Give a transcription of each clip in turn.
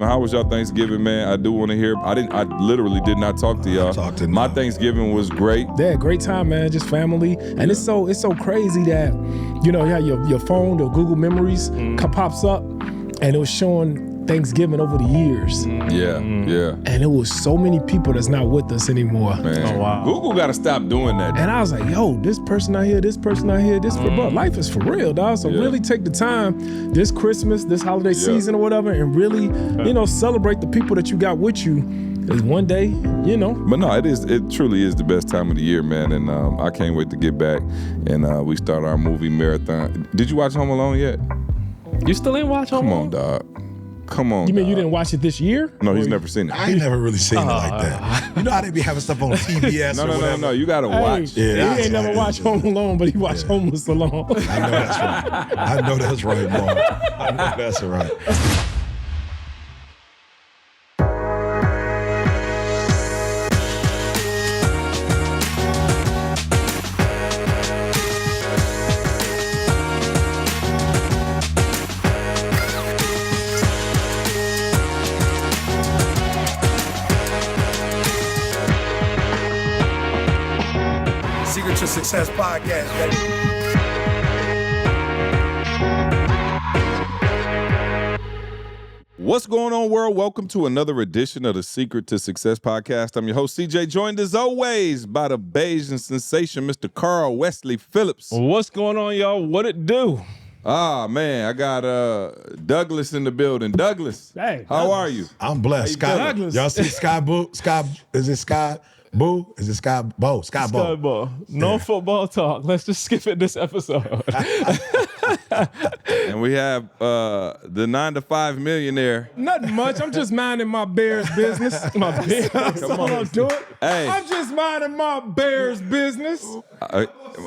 How was y'all Thanksgiving, man? I do want to hear. I literally did not talk to y'all. My Thanksgiving was great. Yeah, great time, man. Just family, and it's so crazy that you have your phone, the Google Memories pops up, and it was showing Thanksgiving over the years. Yeah. And it was so many people that's not with us anymore. Man. Oh, wow. Google got to stop doing that. And I was like, yo, this person out here, bro, life is for real, dog. So really take the time this Christmas, this holiday season or whatever, and really, celebrate the people that you got with you. Because one day, But no, it truly is the best time of the year, man. And I can't wait to get back. And we start our movie marathon. Did you watch Home Alone yet? You still ain't watch Home Alone? Come on, dog. Come on. You mean dog. you didn't watch it this year? No, he's never seen it. I ain't never really seen it like that. You know how they be having stuff on TBS or whatever? No. You got to watch. Yeah, he ain't never watched Home Alone, but he watched Homeless Alone. I know that's right, Mark. I know that's right. Success Podcast, baby. What's going on, world? Welcome to another edition of the Secret to Success Podcast. I'm your host, CJ, joined as always by the Bayesian sensation, Mr. Karl Wesley Phillips. What's going on, y'all? What it do? Ah, man, I got Douglas in the building. Douglas, hey, how are you? I'm blessed. Sky, y'all see Sky Boo? Is it Sky Boo? Is it Sky Bo? Sky Bo. No football talk. Let's just skip it this episode. And we have the 9 to 5 millionaire. Nothing much. I'm just minding my Bears business. That's all I'm doing. Hey. I'm just minding my Bears business.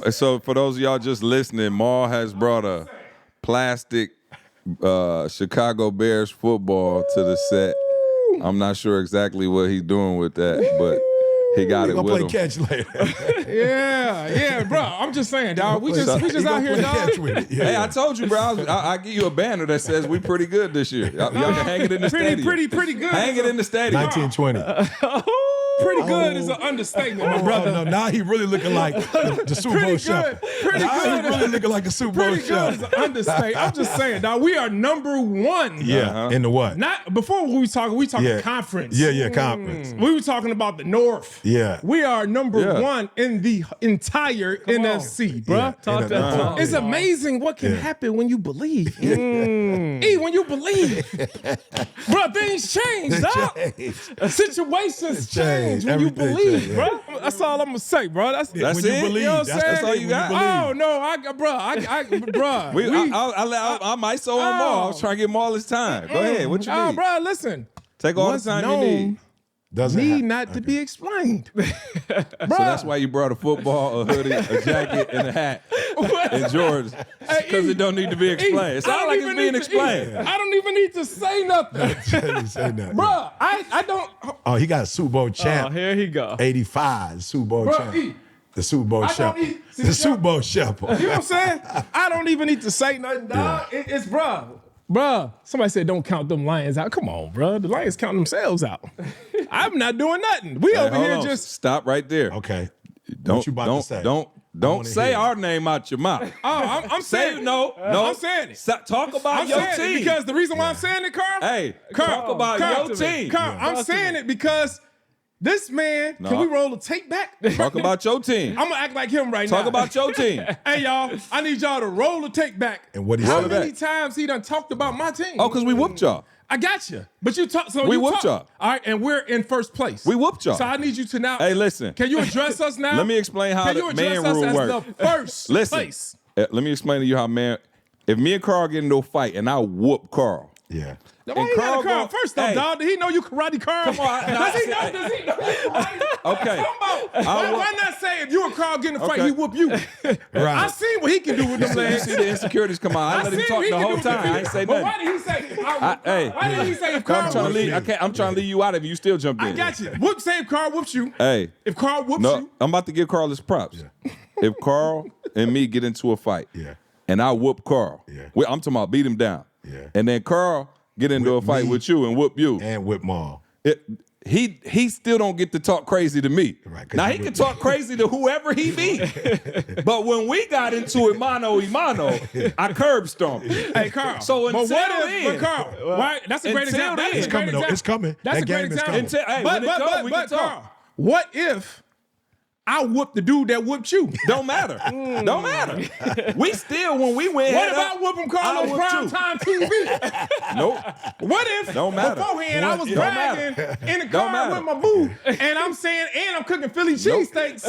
So for those of y'all just listening, Maul has brought a plastic Chicago Bears football to the set. I'm not sure exactly what he's doing with that, but he got it with him. Play catch later. Yeah, bro. I'm just saying, dog. We just out here, dog. Hey, I told you, bro. I'll give you a banner that says we pretty good this year. Y'all can hang it in the stadium. Pretty good. Hang it in the stadium. 1920. Pretty good is an understatement, my brother. No, now he really looking like the Super Bowl shop. Pretty good. He really looking like a Super Bowl shop. Pretty good is an understatement. I'm just saying, dog. We are number one. Yeah, in the what? Not before we talking conference. Yeah, conference. We were talking about the North. Yeah. We are number one in the entire NFC, bro. Yeah. Talk that talk. It's amazing what can happen when you believe. When you believe. Bro, things change, dog. Situations change when you believe, bro. That's all I'm gonna say, bro. That's when it. you believe. You know what I'm That's all you got. Oh no, I might so on Maul. I was trying to give him all his time. Go ahead. What you need? Bro, listen. Take all the time you need. Need not to be explained. So that's why you brought a football, a hoodie, a jacket, and a hat, and Jordans, because it don't need to be explained. It sounds like it's being explained. I don't even need to say nothing. Bro, I don't. Oh, he got a Super Bowl champ. Oh, here he go. 85 Super Bowl champ. The Super Bowl shepherd. The Super Bowl shepherd. You know what I'm saying? I don't even need to say nothing, dog. It's Bruh, somebody said don't count them Lions out. Come on, bruh. The Lions count themselves out. I'm not doing nothing. We over here just stop right there. Okay. Don't you about to say? Don't say our name out your mouth. Oh, I'm saying it. No. I'm saying it. Talk about your team. Because the reason why I'm saying it, Karl. Hey, talk about your team. Karl, I'm saying it because this man, can we roll the tape back? Talk about your team. I'm gonna act like him right now. Talk about your team. Hey, y'all, I need y'all to roll the tape back. And what he How said? many times he done talked about my team? Oh, because we whooped y'all. I got you. But you talk. So we you whooped talk. y'all. All right, and we're in first place. We whooped y'all. So I need you to now. Hey, listen. Can you address us now? Let me explain how the man rule works. The first place. Let me explain to you how if me and Karl get into a fight and I whoop Karl. Yeah. Why you got a Karl? First off, dog, did he know you karate Karl? Come on. Does he know you karate? Okay. Why not say if you and Karl get in a fight, he whoop you? Right. I seen what he can do with them legs. You see the insecurities come out. I let him talk the whole time. I ain't say but nothing. why did he say? Why did he say if Karl I'm trying to leave you out of it. You still jump in. I got you. Say if Karl whoops you. Hey. If Karl whoops you. I'm about to give Karl his props. Yeah. If Karl and me get into a fight, and I whoop Karl, I'm talking about beat him down, and then Karl get into a fight me with you and whoop you. And with Maul. He still don't get to talk crazy to me. Right, now he can talk crazy to whoever he be. But when we got into it mano a mano, I curb stomped. Hey, Karl. So but until what if, then, but Karl, right? That's a great until example. then. It's coming, though. It's coming. That's That a great game is example. coming. Hey, when it go, we can talk. Karl, what if I whooped the dude that whooped you? Don't matter. Don't matter. We still, when we went What head if up, I whoop him, Karl, I on whooped prime you. time TV? Nope. What if Don't matter. beforehand I was Don't bragging in the car matter. with my boo, and I'm saying, and I'm cooking Philly cheesesteaks,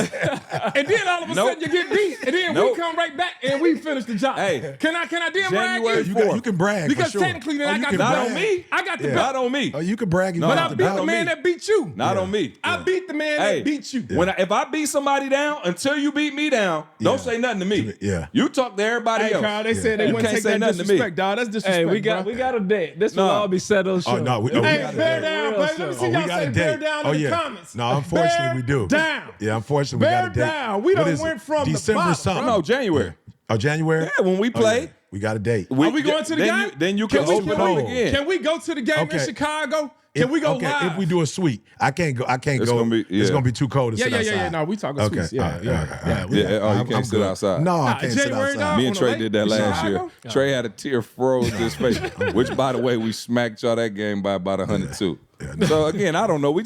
and then all of a sudden you get beat, and then we come right back and we finish the job. Hey, can I then brag? January You? You can brag. Because for sure. technically then I you got can the Not belt. on me. I got the Yeah. belt. Not on me. Oh, you can brag. No, But I Not beat the man that beat you. Not on me. I beat the man Hey, that beat you. if I beat somebody down, until you beat me down, don't say nothing to me. Yeah. You talk to everybody Hey, else. Karl, they said they You wouldn't can't take say that nothing to me. disrespect, dog. That's disrespect. Hey, we got a date. This will No. all be settled soon. Oh, no. We Hey, got bear a down, real baby. Let me soon. see Oh, y'all we got say a bear date. down Oh, in yeah. the comments. No, unfortunately, we do. Down. Yeah, unfortunately, we Bear got a date. down. We What done is it? went from the December bottom, something. No, January. Oh, January? Yeah, when we play. Yeah. We got a date. Are we going to the game? Then you can we- open up again. Can we go to the game in Okay. Chicago? Can we go live? If we do a suite, I can't go. It's go. gonna be- It's yeah. gonna be too cold to Yeah, sit yeah, outside. yeah. No, we talking Okay. suites. Yeah, All right, yeah, all right, all yeah. right. we- Yeah, oh, you I'm can't sit good. outside. No, I Nah, can't sit January, outside. dog. Me and on Trey the did that lake? last year. Chicago? Trey had a tear froze his face, which, by the way, we smacked y'all that game by about 102. So again, I don't know. We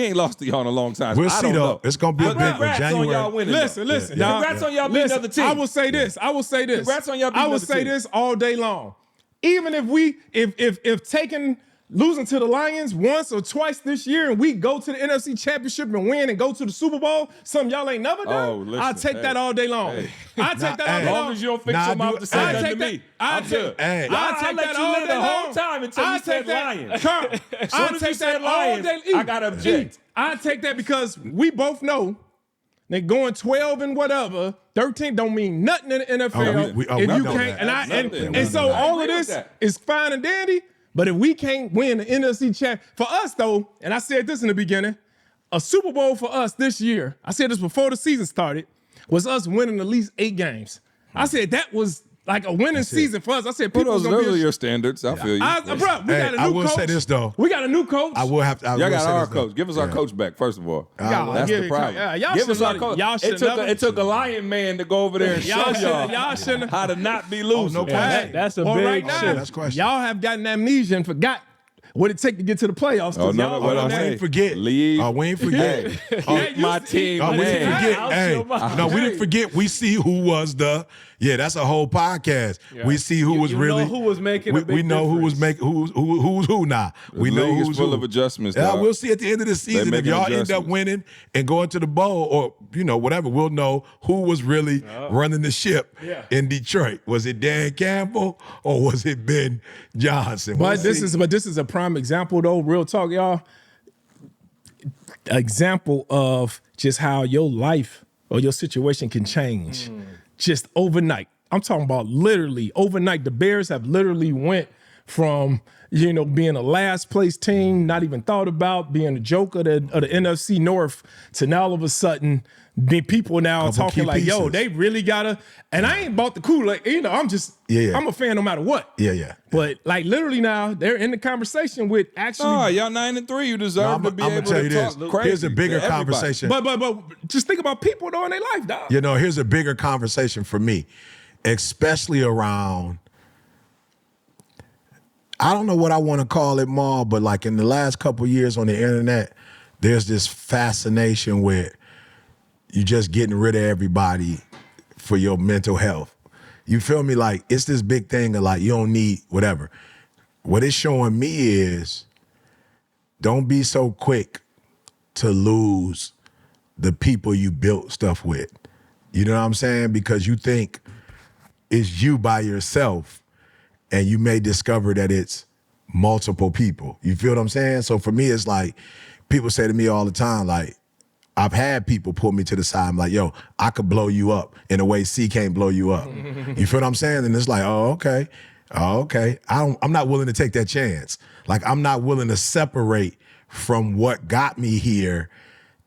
ain't lost to y'all in a long time. We'll I see don't though. know. It's gonna be a But big one. congrats on January. y'all winning. Listen, though. listen. Yeah. dog. Congrats on y'all beating Listen, other teams. I will say this. Congrats on y'all beating I will other say teams. this all day long. Even if taking losing to the Lions once or twice this year and we go to the NFC Championship and win and go to the Super Bowl, something y'all ain't never done, Oh, listen, I'll take that all day long. Hey. I take that all As day long long. as you don't fix Nah, your mouth to say I nothing take to that. me, I I'm take. good. Hey. I I'll take let that you all live day the whole long. time until you I said take that. Lions. Carl, As soon I as you take said that all Lions, day. I gotta object. I take that because we both know that going 12 and whatever, 13 don't mean nothing in the NFL. we if you know can't, that. and so I all of agree with this that. is fine and dandy. But if we can't win the NFC champ, for us though, and I said this in the beginning, a Super Bowl for us this year, I said this before the season started, was us winning at least 8 games. I said that was like a winning season for us. I said Well, people those are your standards. I feel you. bro, we got a new I will coach. say this though. We got a new coach. I will have to. Y'all got our coach. Give us our coach back, first of all. Y'all That's give the it- problem. yeah, y'all Give us should our let it- coach. y'all should never- It took a Lion man to go over there and Y'all show should- y'all shouldn't- how to not be losing. no question. Hey, That's a well, big right now, shift. That's a question. y'all have gotten amnesia and forgot what it take to get to the playoffs. Oh, no, y'all what on I'm that- We saying. ain't forget. Leave. Oh, we ain't forget. Get my team. Oh, we name. didn't forget. Out Hey, your mouth. no, we didn't forget. We see who was the. Yeah, that's a whole podcast. We see who was you really know who was making We, a big we know who was difference. making who's who now. We The know league is who's full who. of adjustments, Yeah, dog. we'll see at the end of the season if making y'all end up adjustments. winning and going to the bowl or whatever. We'll know who was really running the ship in Detroit. Was it Dan Campbell or was it Ben Johnson? But this is a prime example though. Real talk, y'all. Example of just how your life or your situation can change just overnight. I'm talking about literally overnight. The Bears have literally went from being a last place team, not even thought about, being a joke of the NFC North, to now all of a sudden the people now Couple talking key like, yo, pieces. they really gotta. And I ain't bought the Kool-Aid. I'm just, Yeah. I'm a fan no matter what. Yeah. But like literally now, they're in the conversation with actually. Oh, y'all 9-3. You deserve to be I'm able gonna tell you to this. talk crazy. Here's a bigger to everybody. conversation. But just think about people though in their life, dog. Here's a bigger conversation for me, especially around. I don't know what I want to call it, Ma, but like in the last couple of years on the internet, there's this fascination with you just getting rid of everybody for your mental health. You feel me? Like it's this big thing of like you don't need whatever. What it's showing me is don't be so quick to lose the people you built stuff with. You know what I'm saying? Because you think it's you by yourself and you may discover that it's multiple people. You feel what I'm saying? So for me, it's like people say to me all the time, like, I've had people pull me to the side. I'm like, yo, I could blow you up in a way C can't blow you up. You feel what I'm saying? And it's like, oh, okay. I'm not willing to take that chance. Like, I'm not willing to separate from what got me here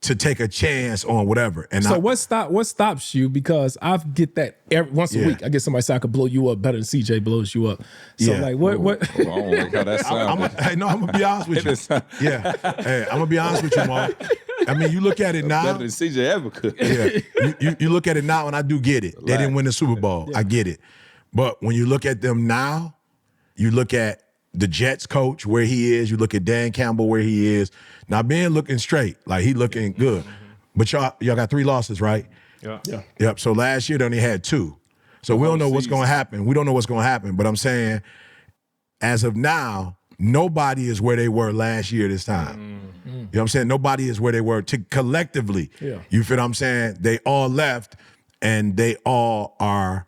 to take a chance on whatever. And So what stops you? Because I get that once a week. I get somebody say I could blow you up better than CJ blows you up. So like what? I don't like how that sounds. I'm gonna be honest with you. Yeah, hey, I'm gonna be honest with you, Mark. I mean, you look at it now. Better than CJ ever could. Yeah, you look at it now, and I do get it. They didn't win the Super Bowl. I get it. But when you look at them now, you look at the Jets coach where he is. You look at Dan Campbell where he is. Now Ben looking straight, like he looking good. But y'all got 3 losses, right? Yeah. Yep. So last year they only had 2. So we don't know what's going to happen. We don't know what's going to happen. But I'm saying, as of now, nobody is where they were last year this time. You know what I'm saying? Nobody is where they were collectively. Yeah. You feel what I'm saying? They all left, and they all are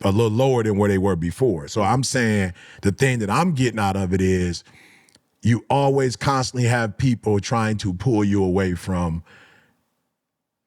a little lower than where they were before. So I'm saying the thing that I'm getting out of it is you always constantly have people trying to pull you away from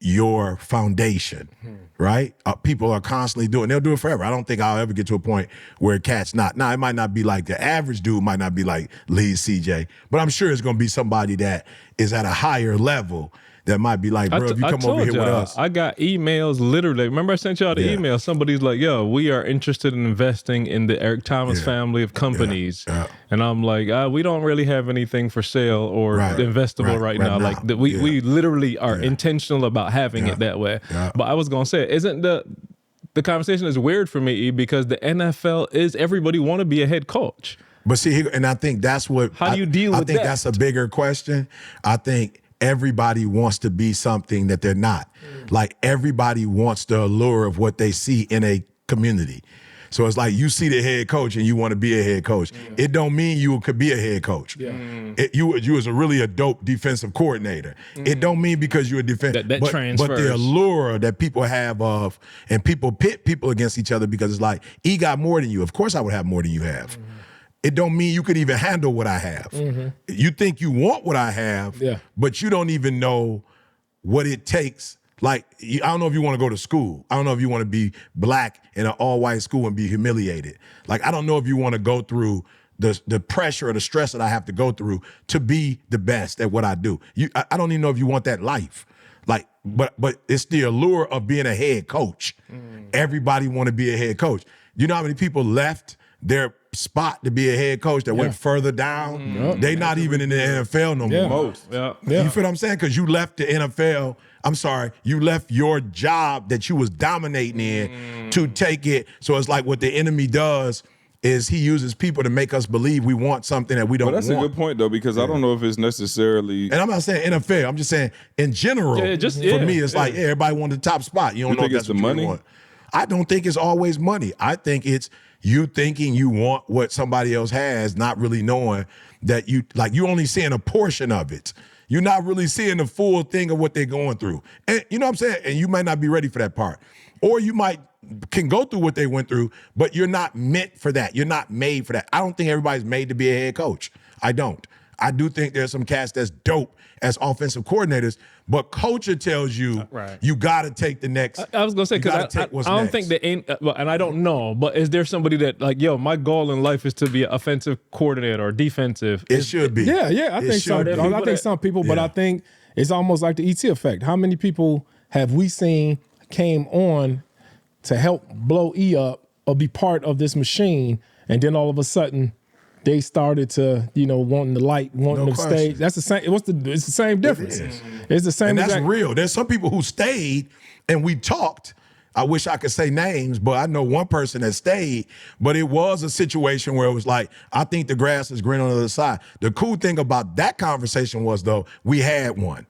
your foundation, right? People are constantly doing, they'll do it forever. I don't think I'll ever get to a point where cat's not. Now, it might not be like the average dude, might not be like Lee CJ, but I'm sure it's going to be somebody that is at a higher level that might be like, bro, if you come over here with us. I got emails literally. Remember I sent y'all the email? Somebody's like, yo, we are interested in investing in the Eric Thomas family of companies. And I'm like, we don't really have anything for sale or investable right now. Like we literally are intentional about having it that way. But I was going to say, isn't the conversation is weird for me, because the NFL is everybody want to be a head coach. But see, and I think that's what. How do you deal with that? I think that's a bigger question. I think everybody wants to be something that they're not. Like everybody wants the allure of what they see in a community. So it's like you see the head coach and you want to be a head coach. It don't mean you could be a head coach. You was a dope defensive coordinator. It don't mean because you're a defense. That transfers. But the allure that people have of, and people pit people against each other because it's like, he got more than you. Of course I would have more than you have. It don't mean you could even handle what I have. You think you want what I have, but you don't even know what it takes. Like, I don't know if you want to go to school. I don't know if you want to be black in an all-white school and be humiliated. Like, I don't know if you want to go through the pressure or the stress that I have to go through to be the best at what I do. I don't even know if you want that life. Like, but it's the allure of being a head coach. Everybody want to be a head coach. You know how many people left their spot to be a head coach that went further down? They not even in the NFL no more. Most. You feel what I'm saying? Because you left the NFL. I'm sorry, you left your job that you was dominating in to take it. So it's like what the enemy does is he uses people to make us believe we want something that we don't want. But that's a good point, though, because I don't know if it's necessarily... And I'm not saying NFL. I'm just saying in general, for me, it's like everybody wanted the top spot. You don't know if that's the what money? You want. I don't think it's always money. I think it's you thinking you want what somebody else has, not really knowing that you only seeing a portion of it. You're not really seeing the full thing of what they're going through. And you know what I'm saying? And you might not be ready for that part. Or you can go through what they went through, but you're not meant for that. You're not made for that. I don't think everybody's made to be a head coach. I don't. I do think there's some cats that's dope as offensive coordinators, but culture tells you you got to take the next. I was going to say, because I don't think that ain't, and I don't know, but is there somebody that like, yo, my goal in life is to be an offensive coordinator or defensive? It should be. Yeah, I think so. I think some people, but I think it's almost like the ET effect. How many people have we seen came on to help blow E up or be part of this machine, and then all of a sudden they started to, wanting the light, wanting the stage. That's the same. It's the same difference. It's the same. And that's real. There's some people who stayed and we talked. I wish I could say names, but I know one person that stayed. But it was a situation where it was like, I think the grass is green on the other side. The cool thing about that conversation was, though, we had one.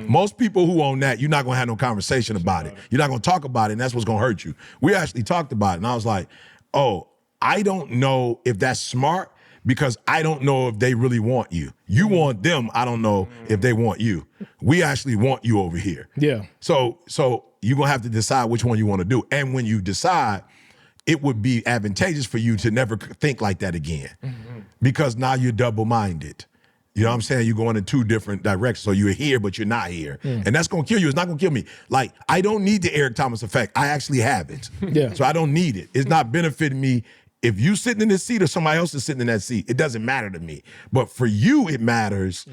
Most people who own that, you're not going to have no conversation about it. You're not going to talk about it, and that's what's going to hurt you. We actually talked about it, and I was like, oh, I don't know if that's smart, because I don't know if they really want you. You want them. I don't know if they want you. We actually want you over here. Yeah. So you're going to have to decide which one you want to do. And when you decide, it would be advantageous for you to never think like that again, because now you're double-minded. You know what I'm saying? You're going in 2 different directions. So you're here, but you're not here. And that's going to kill you. It's not going to kill me. Like, I don't need the Eric Thomas effect. I actually have it. So I don't need it. It's not benefiting me. If you sitting in this seat or somebody else is sitting in that seat, it doesn't matter to me. But for you, it matters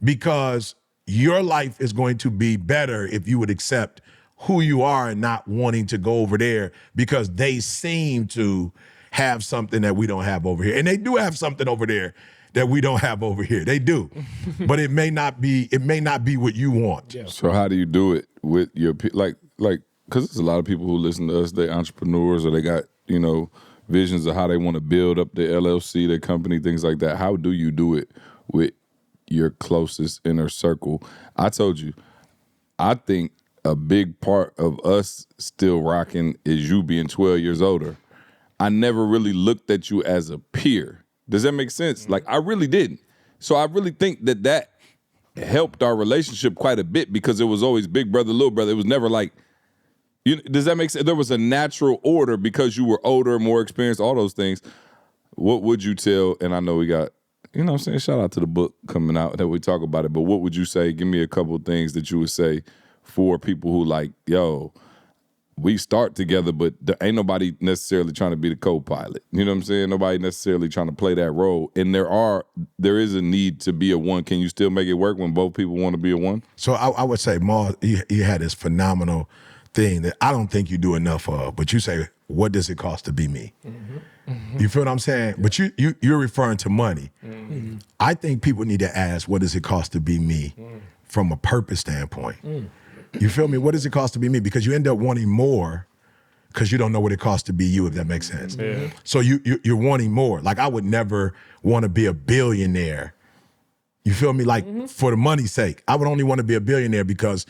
because your life is going to be better if you would accept who you are and not wanting to go over there because they seem to have something that we don't have over here. And they do have something over there that we don't have over here. They do. But it may not be what you want. Yeah. So how do you do it with your like because there's a lot of people who listen to us, they're entrepreneurs or they got, visions of how they want to build up their LLC, their company, things like that. How do you do it with your closest inner circle? I told you, I think a big part of us still rocking is you being 12 years older. I never really looked at you as a peer. Does that make sense? Like, I really didn't. So I really think that helped our relationship quite a bit because it was always big brother, little brother. It was never like, does that make sense? There was a natural order because you were older, more experienced, all those things. What would you tell, and I know we got, what I'm saying, shout out to the book coming out that we talk about it, but what would you say, give me a couple of things that you would say for people who like, yo, we start together, but there ain't nobody necessarily trying to be the co-pilot. You know what I'm saying? Nobody necessarily trying to play that role. And there is a need to be a one. Can you still make it work when both people want to be a one? So I would say, Ma, you had this phenomenal thing that I don't think you do enough of, but you say, what does it cost to be me? Mm-hmm. Mm-hmm. You feel what I'm saying? Yeah. But you're referring to money. Mm-hmm. I think people need to ask, what does it cost to be me from a purpose standpoint? You feel me? What does it cost to be me? Because you end up wanting more because you don't know what it costs to be you, if that makes sense. Mm-hmm. So you're wanting more. Like, I would never want to be a billionaire. You feel me? Like, for the money's sake. I would only want to be a billionaire because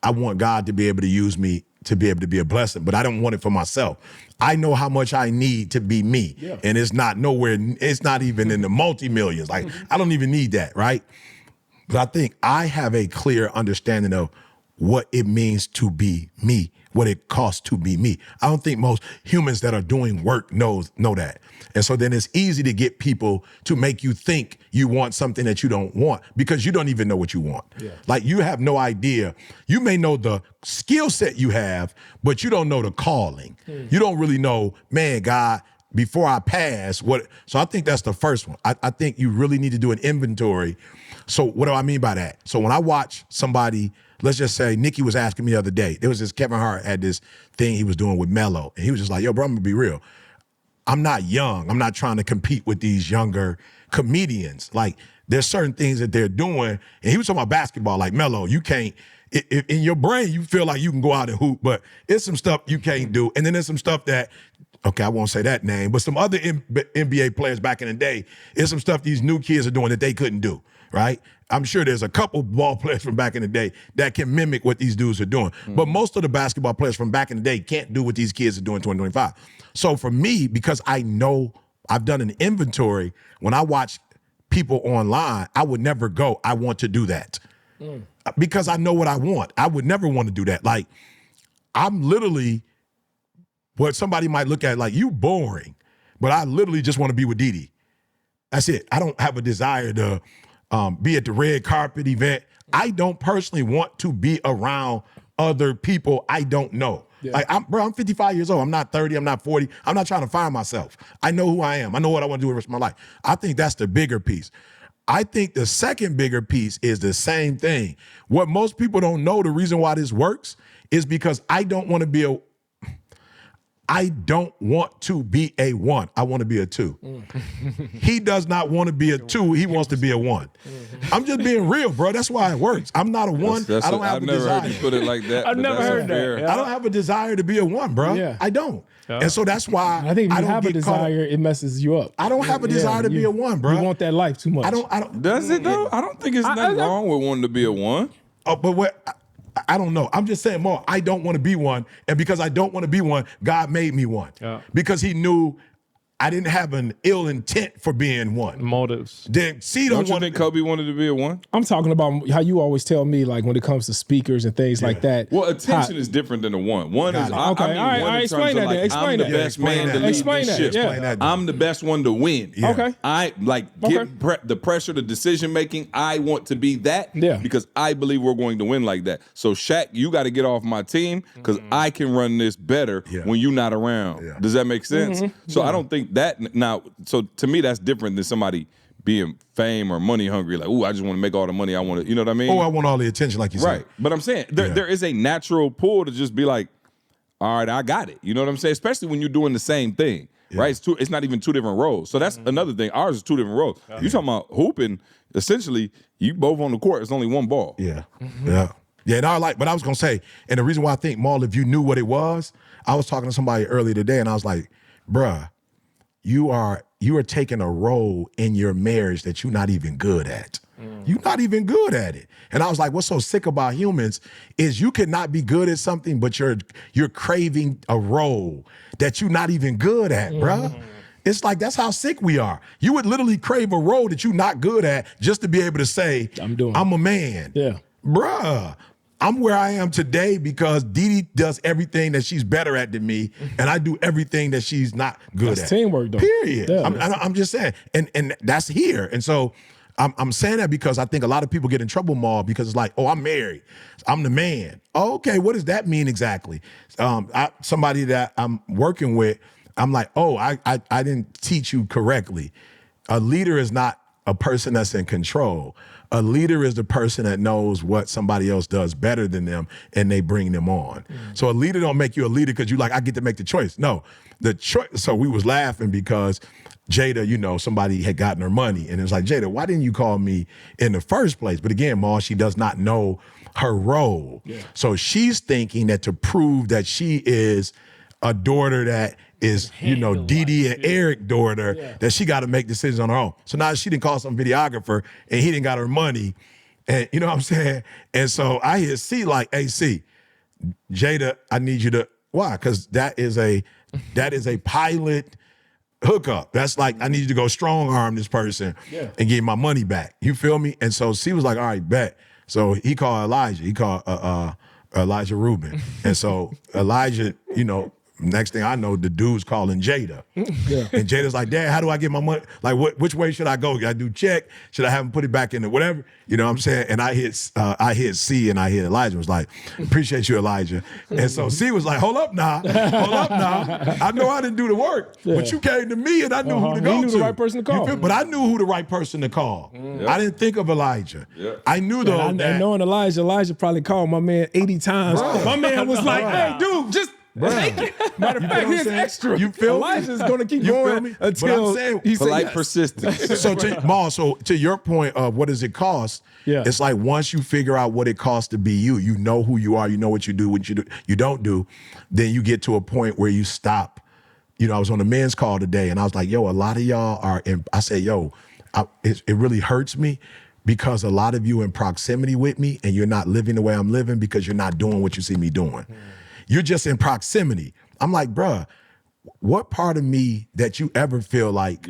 I want God to be able to use me to be able to be a blessing, but I don't want it for myself. I know how much I need to be me, and it's not even in the multi-millions. Like, I don't even need that, right? But I think I have a clear understanding of what it means to be me, what it costs to be me. I don't think most humans that are doing work know that. And so then it's easy to get people to make you think you want something that you don't want because you don't even know what you want. Yeah. Like, you have no idea. You may know the skill set you have, but you don't know the calling. You don't really know, man, God, before I pass, what? So I think that's the first one. I think you really need to do an inventory. So what do I mean by that? So when I watch somebody, let's just say Nikki was asking me the other day, there was this Kevin Hart had this thing he was doing with Mello, and he was just like, yo, bro, I'm gonna be real. I'm not young. I'm not trying to compete with these younger comedians. Like, there's certain things that they're doing, and he was talking about basketball, like, Mello, you can't, in your brain, you feel like you can go out and hoop, but it's some stuff you can't do. And then there's some stuff that, okay, I won't say that name, but some other NBA players back in the day, it's some stuff these new kids are doing that they couldn't do, right? I'm sure there's a couple ball players from back in the day that can mimic what these dudes are doing. But most of the basketball players from back in the day can't do what these kids are doing in 2025. So for me, because I know I've done an inventory, when I watch people online, I would never go, I want to do that. Because I know what I want. I would never want to do that. Like, I'm literally what somebody might look at like, you boring, but I literally just want to be with Deity. That's it. I don't have a desire to be at the red carpet event. I don't personally want to be around other people I don't know. Yeah. Like, I'm 55 years old. I'm not 30. I'm not 40. I'm not trying to find myself. I know who I am. I know what I want to do the rest of my life. I think that's the bigger piece. I think the second bigger piece is the same thing. What most people don't know, the reason why this works is because I don't want to be a one. I want to be a two. He does not want to be a two. He wants to be a one. I'm just being real, bro. That's why it works. I'm not a one. I don't have a desire. I've never heard you put it like that. I've never heard that. Yeah. I don't have a desire to be a one, bro. Yeah. I don't. And so that's why I think if you have a desire, it messes you up. I don't have a desire to be a one, bro. You want that life too much. I don't. Does it though? I don't think it's nothing wrong with wanting to be a one. Oh, but what? I don't know. I'm just saying more. I don't want to be one. And because I don't want to be one, God made me one. Yeah. Because he knew I didn't have an ill intent for being one. Motives. Then don't you think Kobe wanted to be a one? I'm talking about how you always tell me, like, when it comes to speakers and things like that. Well, attention is different than a one. One is, okay, all right, explain that then. Explain that. I'm the best man to lead this ship. Yeah. I'm the best one to win. Yeah. Okay. I get the pressure, the decision making. I want to be that because I believe we're going to win like that. So Shaq, you got to get off my team because I can run this better when you're not around. Yeah. Does that make sense? So I don't think that now. So to me, that's different than somebody being fame or money hungry. Like, ooh, I just want to make all the money I want to. You know what I mean? Oh, I want all the attention, like you said. Right. But I'm saying there is a natural pull to just be like, all right, I got it. You know what I'm saying? Especially when you're doing the same thing. Right? It's not even two different roles. So that's another thing. Ours is two different roles. You talking about hooping, essentially, you both on the court, it's only one ball. Yeah. Yeah. Yeah, and but I was gonna say, and the reason why I think, Maul, if you knew what it was, I was talking to somebody earlier today, and I was like, bruh, you are taking a role in your marriage that you're not even good at. You're not even good at it. And I was like, what's so sick about humans is you cannot be good at something, but you're craving a role that you're not even good at, bruh. It's like, that's how sick we are. You would literally crave a role that you're not good at just to be able to say, I'm a man. Yeah. Bruh, I'm where I am today because Deity does everything that she's better at than me, and I do everything that she's not good That's at. teamwork, though. Period. Yeah, I'm just saying, and that's here. And so I'm saying that because I think a lot of people get in trouble, Maul, because it's like, oh, I'm married, I'm the man. Oh, okay, what does that mean exactly? Somebody that I'm working with, I'm like, oh, I didn't teach you correctly. A leader is not a person that's in control. A leader is the person that knows what somebody else does better than them, and they bring them on. So a leader don't make you a leader because you like, I get to make the choice. No, the choice. So we was laughing because Jada, somebody had gotten her money, and it was like, Jada, why didn't you call me in the first place? But again, Ma, she does not know her role. Yeah. So she's thinking that to prove that she is a daughter that is, Didi and Eric daughter, that she got to make decisions on her own. So now she didn't call some videographer and he didn't got her money. And you know what I'm saying? And so I hear C like, hey, C, Jada, I need you to, why? Because that is a pilot hookup. That's like, I need you to go strong arm this person and get my money back. You feel me? And so C was like, all right, bet. So he called Elijah. He called Elijah Rubin. And so Elijah, next thing I know, the dude's calling Jada. Yeah. And Jada's like, Dad, how do I get my money? Like, which way should I go? Should I do check? Should I have him put it back in the whatever? You know what I'm saying? And I hit C and I hit Elijah. Was like, appreciate you, Elijah. And so C was like, hold up now. I know I didn't do the work, but you came to me and I knew who to go to. He knew the right person to call. But I knew who the right person to call. I didn't think of Elijah. I knew though that. And knowing Elijah probably called my man 80 times. Bro. My man was like, hey, dude, just take it. Matter of fact, here's extra. You feel Elijah's going to keep going until he says polite persistence. So to your point of what does it cost, it's like once you figure out what it costs to be you, you know who you are, you know what you do, what you don't do, then you get to a point where you stop. I was on a men's call today and I was like, yo, a lot of y'all are in, I said, yo, it really hurts me because a lot of you in proximity with me and you're not living the way I'm living because you're not doing what you see me doing. You're just in proximity. I'm like, bruh, what part of me that you ever feel like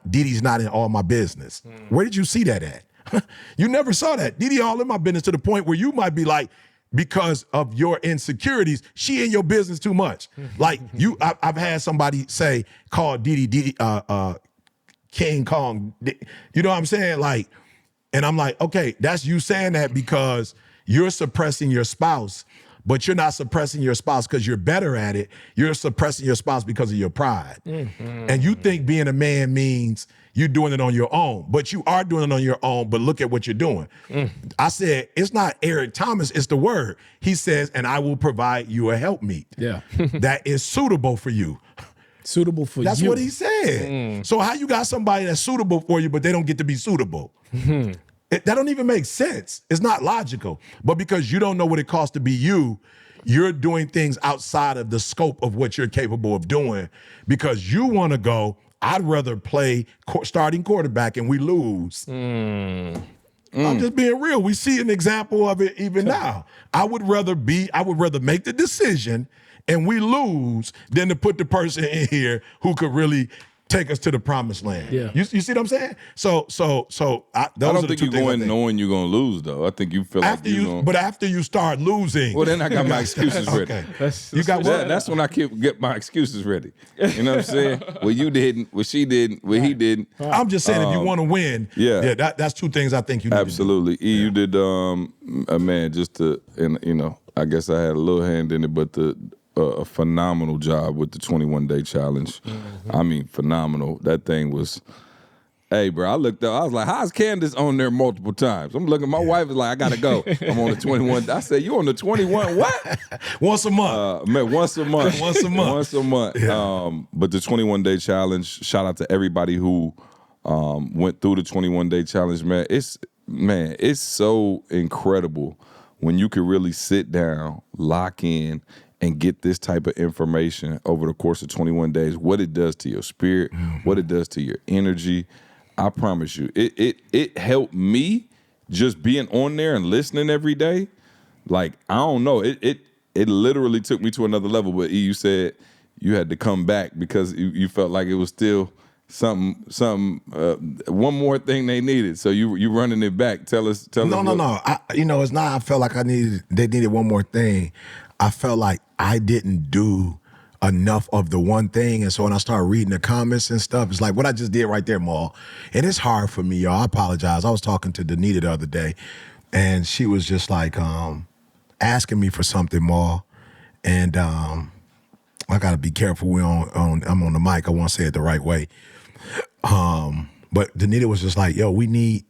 Didi's not in all my business? Where did you see that at? You never saw that. Didi all in my business to the point where you might be like, because of your insecurities, she in your business too much. Like I've had somebody say, call Didi King Kong. You know what I'm saying? Like, and I'm like, okay, that's you saying that because you're suppressing your spouse. But you're not suppressing your spouse because you're better at it. You're suppressing your spouse because of your pride. And you think being a man means you're doing it on your own. But you are doing it on your own, but look at what you're doing. I said, it's not Eric Thomas, it's the word. He says, and I will provide you a helpmeet that is suitable for you. Suitable for That's you. what he said. So how you got somebody that's suitable for you, but they don't get to be suitable? That don't even make sense. It's not logical. But because you don't know what it costs to be you, you're doing things outside of the scope of what you're capable of doing because you want to go, I'd rather play starting quarterback and we lose. I'm just being real. We see an example of it even now. I would rather make the decision and we lose than to put the person in here who could really take us to the promised land. Yeah. You see what I'm saying? So I don't think you go in knowing you're gonna lose though. I think you feel after like you're gonna... But after you start losing, well, then I got my excuses ready. Okay. That's when I get my excuses ready. You know what I'm saying? Well, you didn't. Well, she didn't. Well, he didn't. I'm just saying, if you want to win, that's two things I think you need absolutely. To do. You did, man, just to, and I guess I had a little hand in it, but a phenomenal job with the 21-day challenge. I mean, phenomenal. That thing was Hey, bro, I looked up. I was like, how's Candace on there multiple times? I'm looking. My wife is like, I got to go. I'm on the 21. I said, you on the 21 what? Once a month. Man, once a month. Once a month. Once a month. Yeah. But the 21-day challenge, shout out to everybody who went through the 21-day challenge, man. It's so incredible when you can really sit down, lock in, and get this type of information over the course of 21 days, what it does to your spirit, what it does to your energy. I promise you, it helped me just being on there and listening every day. Like, I don't know, it literally took me to another level. But you said you had to come back because you felt like it was still something. One more thing they needed. So you running it back. Tell us. No. It's not. I felt like they needed one more thing. I felt like I didn't do enough of the one thing. And so when I started reading the comments and stuff, it's like what I just did right there, Maul. And it's hard for me, y'all. I apologize. I was talking to Danita the other day, and she was just like asking me for something, Maul. And I got to be careful. I'm on the mic. I want to say it the right way. But Danita was just like, yo, we need,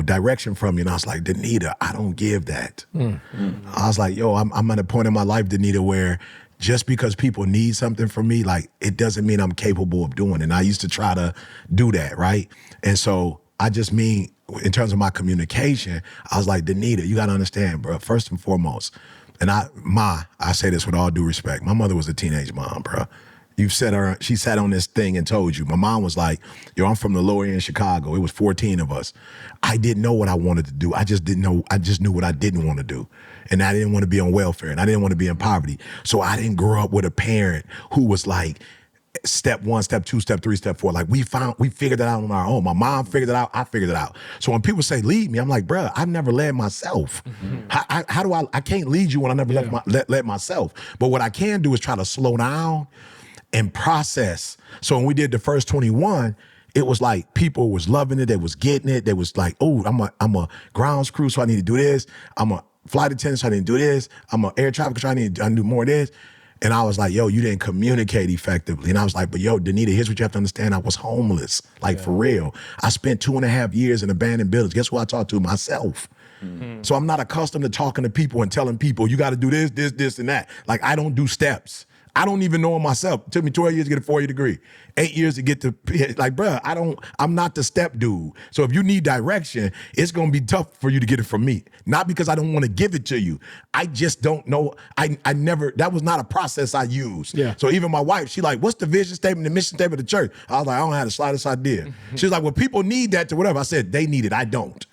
direction from you. And I was like, Danita, I don't give that. I was like, yo, I'm at a point in my life, Danita, where just because people need something from me, like, it doesn't mean I'm capable of doing it. And I used to try to do that, right? And so I just mean, in terms of my communication, I was like, Danita, you got to understand, bro, first and foremost, and I say this with all due respect, my mother was a teenage mom, bro. She sat on this thing and told you. My mom was like, yo, I'm from the lower end of Chicago. It was 14 of us. I didn't know what I wanted to do. I just knew what I didn't want to do. And I didn't want to be on welfare, and I didn't want to be in poverty. So I didn't grow up with a parent who was like, step 1, step 2, step 3, step 4. Like, we figured it out on our own. My mom figured it out. I figured it out. So when people say lead me, I'm like, bruh, I've never led myself. How do I can't lead you when I never led myself. But what I can do is try to slow down and process. So when we did the first 21, it was like people was loving it. They was getting it. They was like, oh, I'm a grounds crew, so I need to do this. I'm a flight attendant, so I need to do this. I'm an air traffic controller, I need to do more of this. And I was like, yo, you didn't communicate effectively. And I was like, but yo, Danita, here's what you have to understand. I was homeless, for real. I spent 2.5 years in abandoned buildings. Guess who I talked to? Myself. So I'm not accustomed to talking to people and telling people, you got to do this, and that. Like, I don't do steps. I don't even know myself. It took me 12 years to get a 4-year degree, 8 years to get to, like, bruh, I'm not the step dude. So if you need direction, it's going to be tough for you to get it from me. Not because I don't want to give it to you. I just don't know. I never, that was not a process I used. Yeah. So even my wife, she like, what's the vision statement, the mission statement of the church? I was like, I don't have the slightest idea. She's like, well, people need that to whatever. I said, they need it. I don't.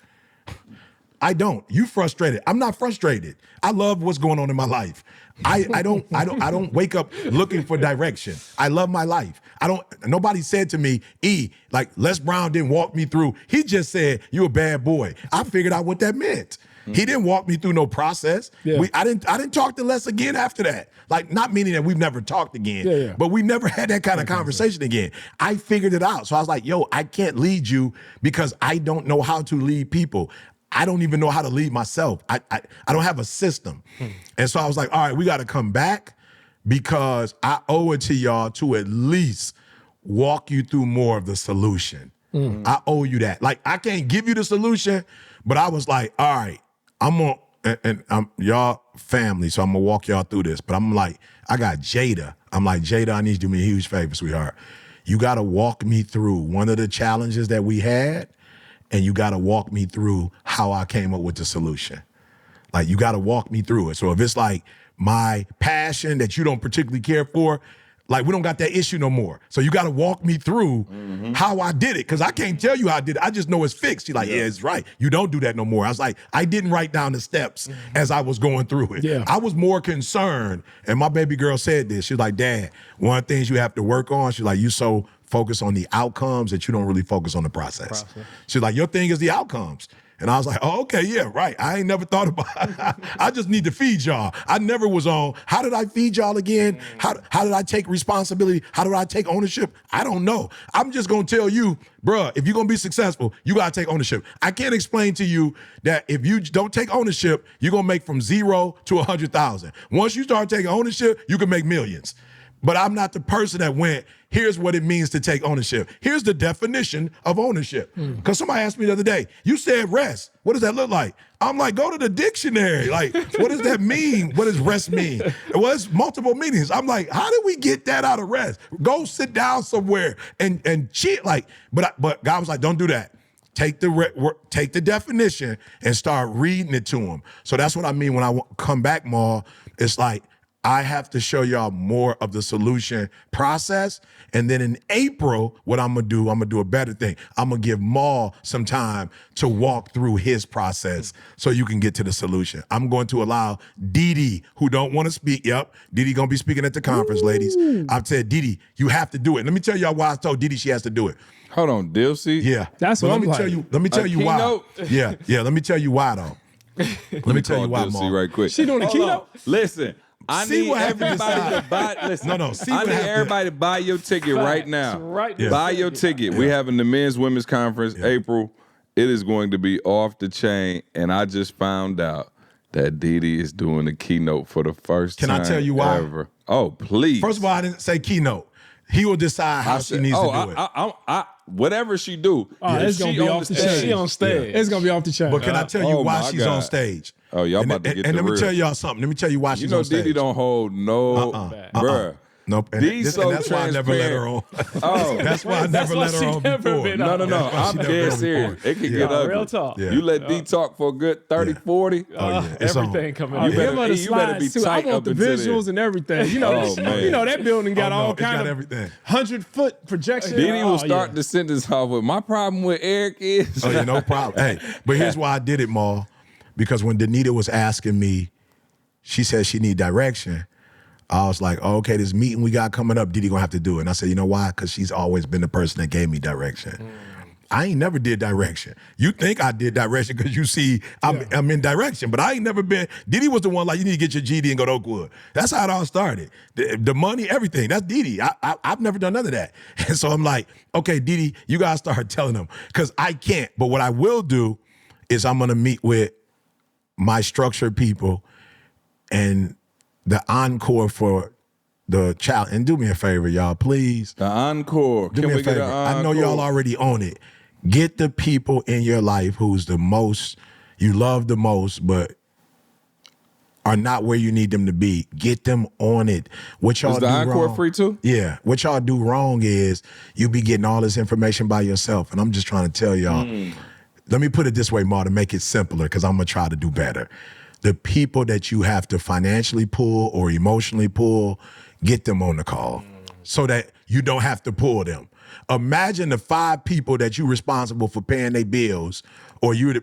You frustrated. I'm not frustrated. I love what's going on in my life. I don't wake up looking for direction. I love my life. Nobody said to me, like Les Brown didn't walk me through. He just said, you a bad boy. I figured out what that meant. He didn't walk me through no process. Yeah. I didn't talk to Les again after that. Like, not meaning that we've never talked again, but we never had that kind of conversation again. I figured it out. So I was like, yo, I can't lead you because I don't know how to lead people. I don't even know how to lead myself. I don't have a system. And so I was like, all right, we got to come back because I owe it to y'all to at least walk you through more of the solution. I owe you that. Like, I can't give you the solution, but I was like, all right, I'm y'all family, so I'm going to walk y'all through this. But I'm like, I got Jada. I'm like, Jada, I need you to do me a huge favor, sweetheart. You got to walk me through one of the challenges that we had, and you got to walk me through how I came up with the solution. Like, you got to walk me through it. So if it's like my passion that you don't particularly care for, like, we don't got that issue no more. So you got to walk me through how I did it, because I can't tell you how I did it. I just know it's fixed. She's like, yeah, it's right. You don't do that no more. I was like, I didn't write down the steps as I was going through it. Yeah. I was more concerned, and my baby girl said this. She's like, Dad, one of the things you have to work on, she's like, you so focus on the outcomes that you don't really focus on the process. She's like, your thing is the outcomes. And I was like, oh, okay, yeah, right. I ain't never thought about it. I just need to feed y'all. I never was on, how did I feed y'all again? How did I take responsibility? How did I take ownership? I don't know. I'm just going to tell you, bruh, if you're going to be successful, you got to take ownership. I can't explain to you that if you don't take ownership, you're going to make from 0 to 100,000. Once you start taking ownership, you can make millions. But I'm not the person that went, here's what it means to take ownership. Here's the definition of ownership. Because somebody asked me the other day, you said rest. What does that look like? I'm like, go to the dictionary. Like, what does that mean? What does rest mean? Well, it's multiple meanings. I'm like, how did we get that out of rest? Go sit down somewhere and chill. Like, but God was like, don't do that. Take the definition and start reading it to them. So that's what I mean when I come back, Maul. It's like, I have to show y'all more of the solution process. And then in April, what I'm going to do a better thing. I'm going to give Maul some time to walk through his process so you can get to the solution. I'm going to allow Deity, who don't want to speak. Yep, Deity going to be speaking at the conference, ladies. I've said, Deity, you have to do it. Let me tell y'all why I told Deity she has to do it. Hold on, Dilsey? Yeah. That's what I'm like. Let me tell you why. Keynote? Yeah, let me tell you why, though. Let me tell you why, Dilsey Maul. right quick. She doing the Hold on. keynote? Listen. I See need what happened everybody this to buy. Listen, No, see I what need happened. everybody to buy your ticket right now. Right. Yeah. Buy your ticket. We having the men's women's conference April. It is going to be off the chain, and I just found out that Deity is doing the keynote for the first time. Can I tell you why? Ever. Oh, please. First of all, I didn't say keynote. He will decide how she needs to do it. Whatever she do, it's gonna be off the chain. She on stage. It's gonna be off the chain. But can I tell you why my she's God. on stage? Oh, y'all about to get and the let me real. tell y'all something. Let me tell you why she's You know on stage. Deity don't hold no, bruh. Nope. And, These so that's why I never let her on. Oh, That's why I never let her on before. no. That's why I'm she never dead been on serious. before. It could get ugly. Real talk. Yeah. You let D talk for a good 30, 40. Oh, yeah. It's Everything on. coming Oh, out. You better- him on the you better be slides, too. I tight want up the into visuals this. and everything. You know, Oh, man. you know that building got Oh, no, all it got kind of everything. 100-foot projection. Diddy will start yeah. the sentence off with, my problem with Eric is. Oh, yeah, no problem. Hey, but here's why I did it, Maul. Because when Danita was asking me, she said she need direction. I was like, oh, okay, this meeting we got coming up, Didi gonna have to do it. And I said, you know why? Because she's always been the person that gave me direction. I ain't never did direction. You think I did direction because you see I'm in direction, but I ain't never been. Didi was the one like, you need to get your GD and go to Oakwood. That's how it all started. The money, everything, that's Didi. I've never done none of that. And so I'm like, okay, Didi, you guys start telling them because I can't. But what I will do is I'm gonna meet with my structured people and the encore for the child. And do me a favor, y'all, please. The encore. Do Can me we a get favor. an I know encore? y'all already own it. Get the people in your life who's the most, you love the most, but are not where you need them to be. Get them on it. What y'all Is do the encore wrong, free too? Yeah. What y'all do wrong is you be getting all this information by yourself. And I'm just trying to tell y'all, let me put it this way, Ma, to make it simpler, because I'm going to try to do better. The people that you have to financially pull or emotionally pull, get them on the call so that you don't have to pull them. Imagine the 5 people that you're responsible for paying their bills, or you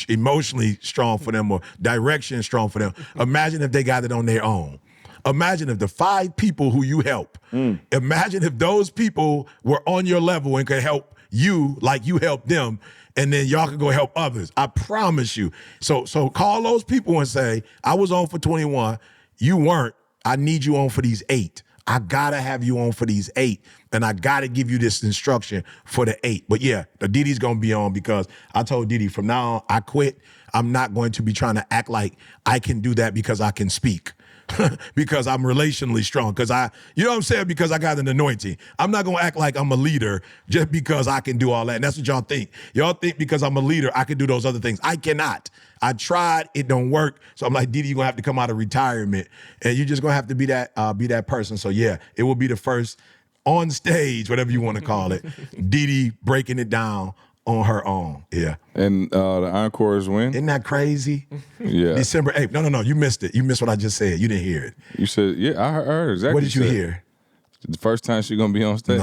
emotionally strong for them, or direction strong for them. Imagine if they got it on their own. Imagine if the 5 people who you help, imagine if those people were on your level and could help you like you help them, and then y'all can go help others. I promise you. So call those people and say, I was on for 21. You weren't. I need you on for these 8. I gotta have you on for these 8. And I gotta give you this instruction for the 8. But yeah, the Didi's gonna be on because I told Didi from now on, I quit. I'm not going to be trying to act like I can do that because I can speak. Because I'm relationally strong. Because you know what I'm saying? Because I got an anointing. I'm not gonna act like I'm a leader just because I can do all that. And that's what y'all think. Y'all think because I'm a leader, I can do those other things. I cannot. I tried, it don't work. So I'm like, Didi, you're gonna have to come out of retirement, and you're just gonna have to be that person. So yeah, it will be the first on stage, whatever you want to call it, Didi breaking it down on her own. Yeah. And the encores when? Isn't that crazy? Yeah. December 8th. No, you missed it. You missed what I just said. You didn't hear it. You said, yeah, I heard exactly. What did you said. hear? The first time she gonna be on stage.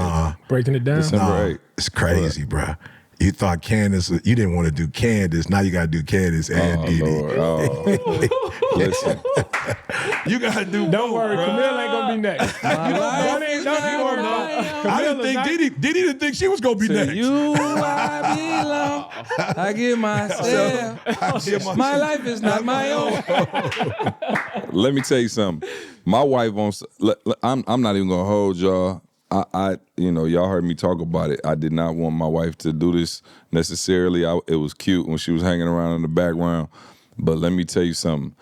Breaking it down. December 8th. It's crazy, bruh. You thought Candace, you didn't want to do Candace. Now you got to do Candace and Oh, Didi. Lord. Oh. Listen. You got to do Don't both, worry, bruh. Camille ain't gonna be next. Don't worry about I didn't think Didi didn't think she was going to be next. You I belong. I give myself. My life is not my own. Let me tell you something. My wife wants. I'm not even gonna hold y'all. Y'all heard me talk about it. I did not want my wife to do this necessarily. It was cute when she was hanging around in the background. But let me tell you something.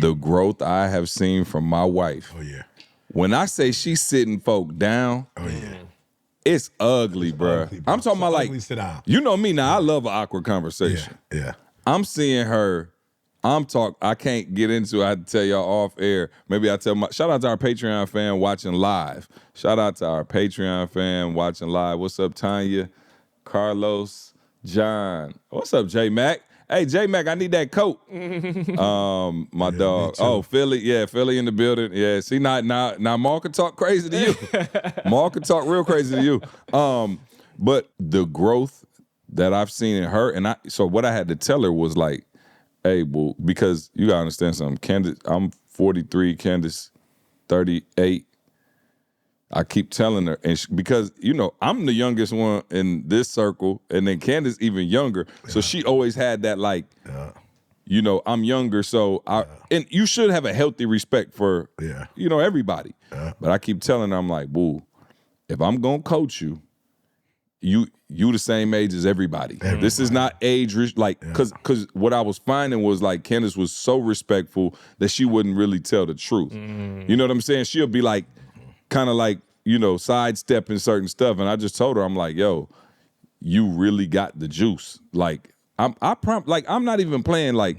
The growth I have seen from my wife. Oh, yeah. When I say she's sitting folk down, it's ugly, bro. I'm talking about like, you know me now, I love an awkward conversation. Yeah. I'm seeing her, I can't get into it. I had to tell y'all off air. Maybe I tell shout out to our Patreon fan watching live. Shout out to our Patreon fan watching live. What's up, Tanya, Carlos, John? What's up, J-Mac? Hey, J-Mac, I need that coat. My dog. Oh, Philly. Philly in the building. Yeah, see, now Mark can talk crazy to you. Mark can talk real crazy to you. But the growth that I've seen in her, so what I had to tell her was like, hey, boo, because you gotta understand something. Candace, I'm 43, Candace 38. I keep telling her, because, you know, I'm the youngest one in this circle, and then Candace even younger. So she always had that, like, you know, I'm younger, so and you should have a healthy respect for, you know, everybody. But I keep telling her, I'm like, boo, if I'm gonna coach you, you the same age as everybody. This is not age, like, because what I was finding was like Candace was so respectful that she wouldn't really tell the truth. You know what I'm saying? She'll be like, kind of like, you know, sidestepping certain stuff. And I just told her, I'm like, yo, you really got the juice. Like, I'm not even playing. Like,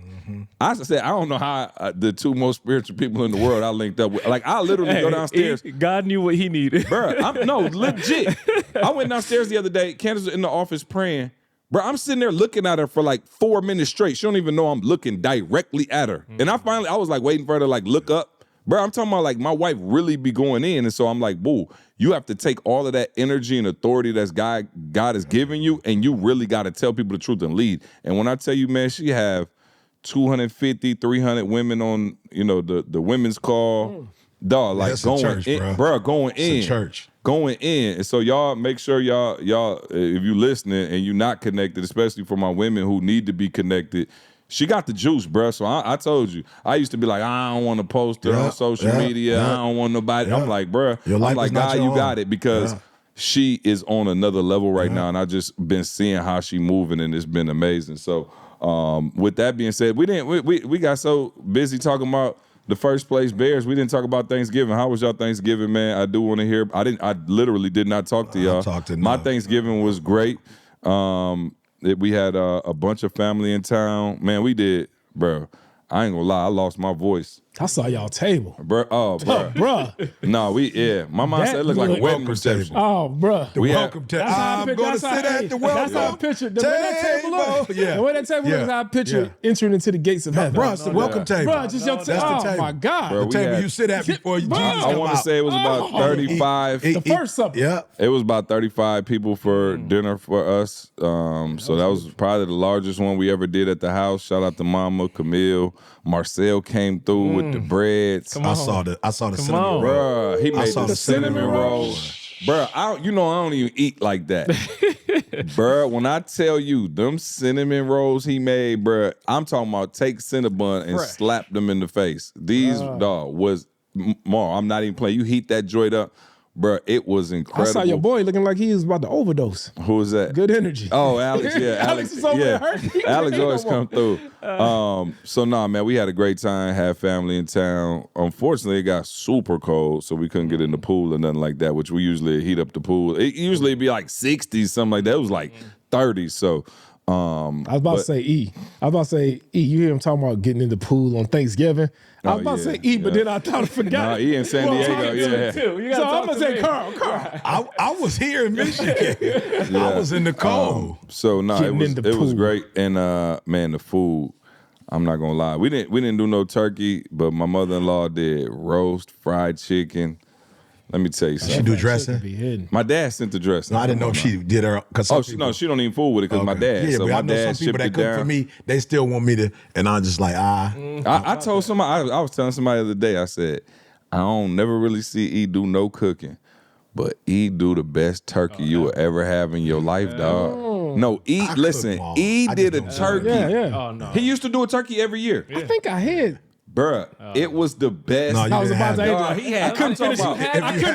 I said, I don't know how the two most spiritual people in the world I linked up with. Like, I literally go downstairs. God knew what he needed. Bruh, no, legit. I went downstairs the other day. Candace was in the office praying. Bruh, I'm sitting there looking at her for like 4 minutes straight. She don't even know I'm looking directly at her. And I was like waiting for her to like look up. Bro, I'm talking about like my wife really be going in. And so I'm like, boo, you have to take all of that energy and authority that's God is giving you, and you really got to tell people the truth and lead. And when I tell you, man, she have 250, 300 women on, you know, the women's call. Dog, like that's going church, in, bro, going in. It's a church. Going in. And so y'all make sure y'all, if you listening and you not connected, especially for my women who need to be connected, she got the juice, bro. So I told you, I used to be like, I don't want to post it on social media. I don't want nobody. I'm like, bro, I'm like, God, you got it, because she is on another level right now, and I just been seeing how she moving, and it's been amazing. So with that being said, we got so busy talking about the first place Bears, we didn't talk about Thanksgiving. How was y'all Thanksgiving, man? I do want to hear. I literally did not talk to y'all. My Thanksgiving was great. We had a bunch of family in town. Man, we did, bro. I ain't gonna lie, I lost my voice. I saw y'all table. Bro, bro. No, my mom said it looked like a wedding reception. Oh, bro. The welcome table. I'm going to sit at the welcome table. That's how I pictured the way that table looked. Yeah. The way that table looks, how I pictured entering into the gates of heaven. Bro, it's the welcome table. Bro, just your table. That's the table. Oh, my God. Bro, the table you sit at before Jesus come out. I want to say it was about 35. The first supper. Yeah. It was about 35 people for dinner for us. So that was probably the largest one we ever did at the house. Shout out to Mama, Camille. Marcel came through with the breads. I saw the cinnamon roll. Bruh, he made the cinnamon rolls. Bruh, I don't even eat like that. Bruh, when I tell you them cinnamon rolls he made, bruh, I'm talking about take Cinnabon and slap them in the face. These dog was more. I'm not even playing. You heat that joint up. Bro, it was incredible. I saw your boy looking like he was about to overdose. Who was that? Good energy. Oh, Alex, yeah. Alex is over there hurting. Alex always come through. So, man, we had a great time, had family in town. Unfortunately, it got super cold, so we couldn't get in the pool or nothing like that, which we usually heat up the pool. It usually be like 60s, something like that. It was like 30s, so... I was about to say E. You hear him talking about getting in the pool on Thanksgiving. I was about to say E, but then I thought I forgot. No, E in San Diego, So I'm going to say Karl. I was here in Michigan. I was in the cold. It was great. And man, the food, I'm not going to lie. We didn't do no turkey, but my mother-in-law did roast, fried chicken. Let me tell you something. She do dressing? My dad sent the dressing. No, I didn't know if she did her. She don't even fool with it because my dad. Yeah, so but my I know dad some people that down. cook for me, they still want me to, and I'm just like, I told somebody, I was telling somebody the other day, I said, I don't never really see E do no cooking, but E do the best turkey you will ever have in your life, dog. No, E, listen, E did a turkey. Yeah. Oh, no. He used to do a turkey every year. I think I had. Bruh, it was the best. No, you I was about to No, he had. I couldn't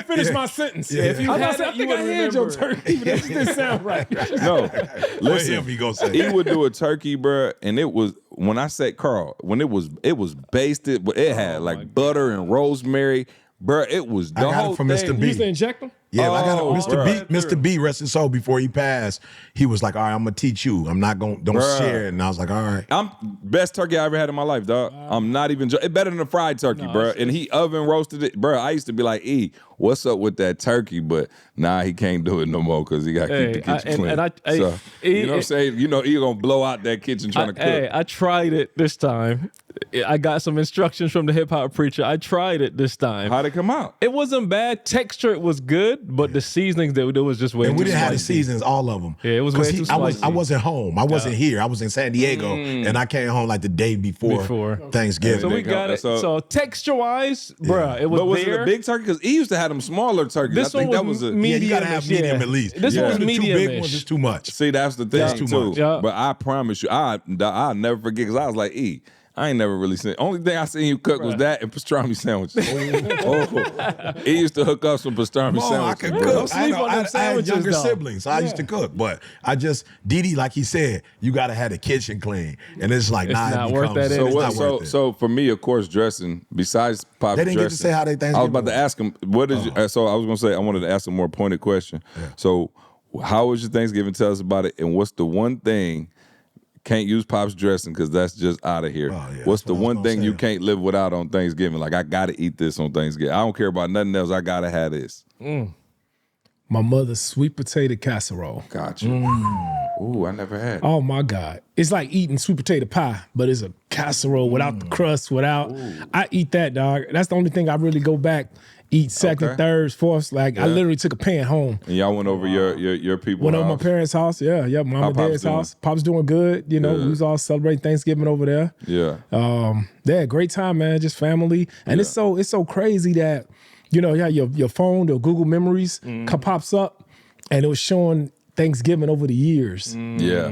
finish my sentence. If you I had it, think I had your turkey, but it just didn't sound right. No, listen. he gonna say. He would do a turkey, bruh, and it was when I said Karl, when it was basted, but it had like butter and rosemary. Bro, it was the I got whole it from thing. Mr. You used to B. inject them? Yeah, I got it. Oh, Mr. B, rest his soul, before he passed, he was like, all right, I'm going to teach you. I'm not going to, don't Bruh. share it. And I was like, all right. I'm best turkey I ever had in my life, dog. I'm not even it's better than a fried turkey, bro. And he oven roasted it. Bro, I used to be like, E, what's up with that turkey? But nah, he can't do it no more because he got to keep the kitchen clean. So, you know what I'm saying? You know, you're going to blow out that kitchen trying to cook. Hey, I tried it this time. I got some instructions from the hip hop preacher. I tried it this time. How'd it come out? It wasn't bad. Texture, it was good, but the seasonings, there was just way And we too didn't have the spicy. seasons, all of them. Yeah, it was way too I spicy. wasn't home. I wasn't here. I was in San Diego, and I came home like the day before Thanksgiving. So we got it. So texture-wise, bruh, it was But was there. it a big turkey? Because he used to have them smaller turkeys. This I think one that was a medium. You gotta have medium at least. This one was The two big medium-ish. ones is too much. See, that's the thing That's too too. much. Yeah. But I promise you, I'll never forget because I was like, E, I ain't never really seen. Only thing I seen you cook was that and pastrami sandwiches. He used to hook up some pastrami Oh, I sandwiches. could bro. cook. Don't sleep on them I had sandwiches, younger though. siblings, so I used to cook. But Deity, like he said, you got to have the kitchen clean. And it's like, It's nah, not it worth becomes, that it's energy. not worth it. So for me, of course, dressing, besides Pop's They didn't get to dressing, say how they I was Thanksgiving about to was. ask him, what is so I was going to say, I wanted to ask a more pointed question. So how was your Thanksgiving? Tell us about it. And what's the one thing, can't use Pop's dressing because that's just out of here. Oh, yeah, What's that's the what I was one gonna thing you say. can't live without on Thanksgiving? Like, I got to eat this on Thanksgiving. I don't care about nothing else. I got to have this. My mother's sweet potato casserole. Gotcha. Ooh, I never had it. Oh my God. It's like eating sweet potato pie, but it's a casserole without the crust, without. I eat that, dog. That's the only thing I really go back, eat second, Okay. thirds, fourths. Like I literally took a pan home. And y'all went over your people's Went over my house? parents' house. Yeah, mom How and Pop's dad's doing? house. Pop's doing good. You know, we was all celebrating Thanksgiving over there. Yeah. Yeah, great time, man. Just family. And it's so crazy that, you know, your phone, the Google Memories pops up and it was showing Thanksgiving over the years. Yeah.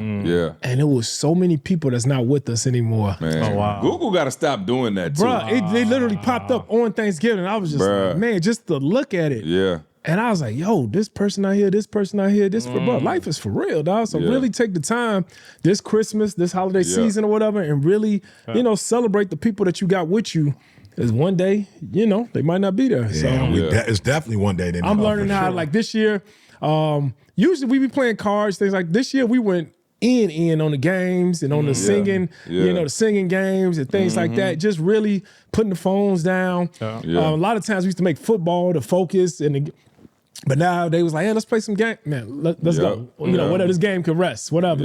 And it was so many people that's not with us anymore. Man. Oh, wow. Google got to stop doing that, too. Bruh, they literally popped up on Thanksgiving. I was just like, man, just to look at it. Yeah. And I was like, yo, this person out here, this person out here, bro, life is for real, dog. So really take the time this Christmas, this holiday season or whatever, and really, you know, celebrate the people that you got with you. Because one day, you know, they might not be there. So It's definitely one day. I'm learning how, like this year, usually we be playing cards, things like this year we went in on the games and on the singing, you know, the singing games and things like that. Just really putting the phones down. A lot of times we used to make football the focus but now they was like, hey, let's play some game. Man, let's go. You know, whatever, this game can rest. Whatever.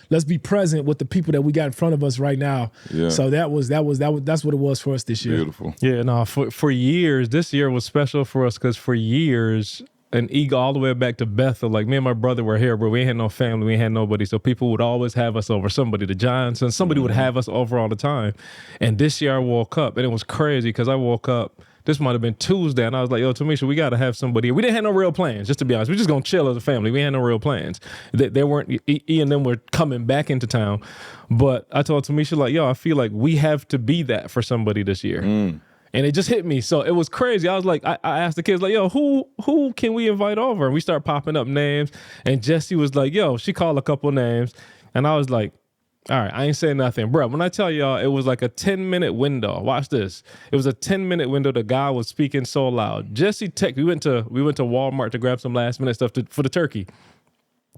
Let's be present with the people that we got in front of us right now. So that's what it was for us this year. Beautiful. Yeah, no, for years, this year was special for us because for years, and Eagle all the way back to Bethel, like me and my brother were here, but we ain't had no family, we ain't had nobody. So people would always have us over. Somebody, the Giants, and somebody would have us over all the time. And this year I woke up, and it was crazy because I woke up. This might have been Tuesday, and I was like, yo, Tamisha, we got to have somebody. We didn't have no real plans, just to be honest. We just going to chill as a family. We had no real plans. They weren't, E and them were coming back into town. But I told Tamisha, like, yo, I feel like we have to be that for somebody this year. And it just hit me. So it was crazy. I was like, I asked the kids, like, yo, who can we invite over? And we start popping up names. And Jessie was like, yo, she called a couple names. And I was like, all right, I ain't saying nothing. Bro, when I tell y'all, it was like a 10-minute window. Watch this. It was a 10-minute window. The guy was speaking so loud. Jesse text. We went to Walmart to grab some last-minute stuff for the turkey.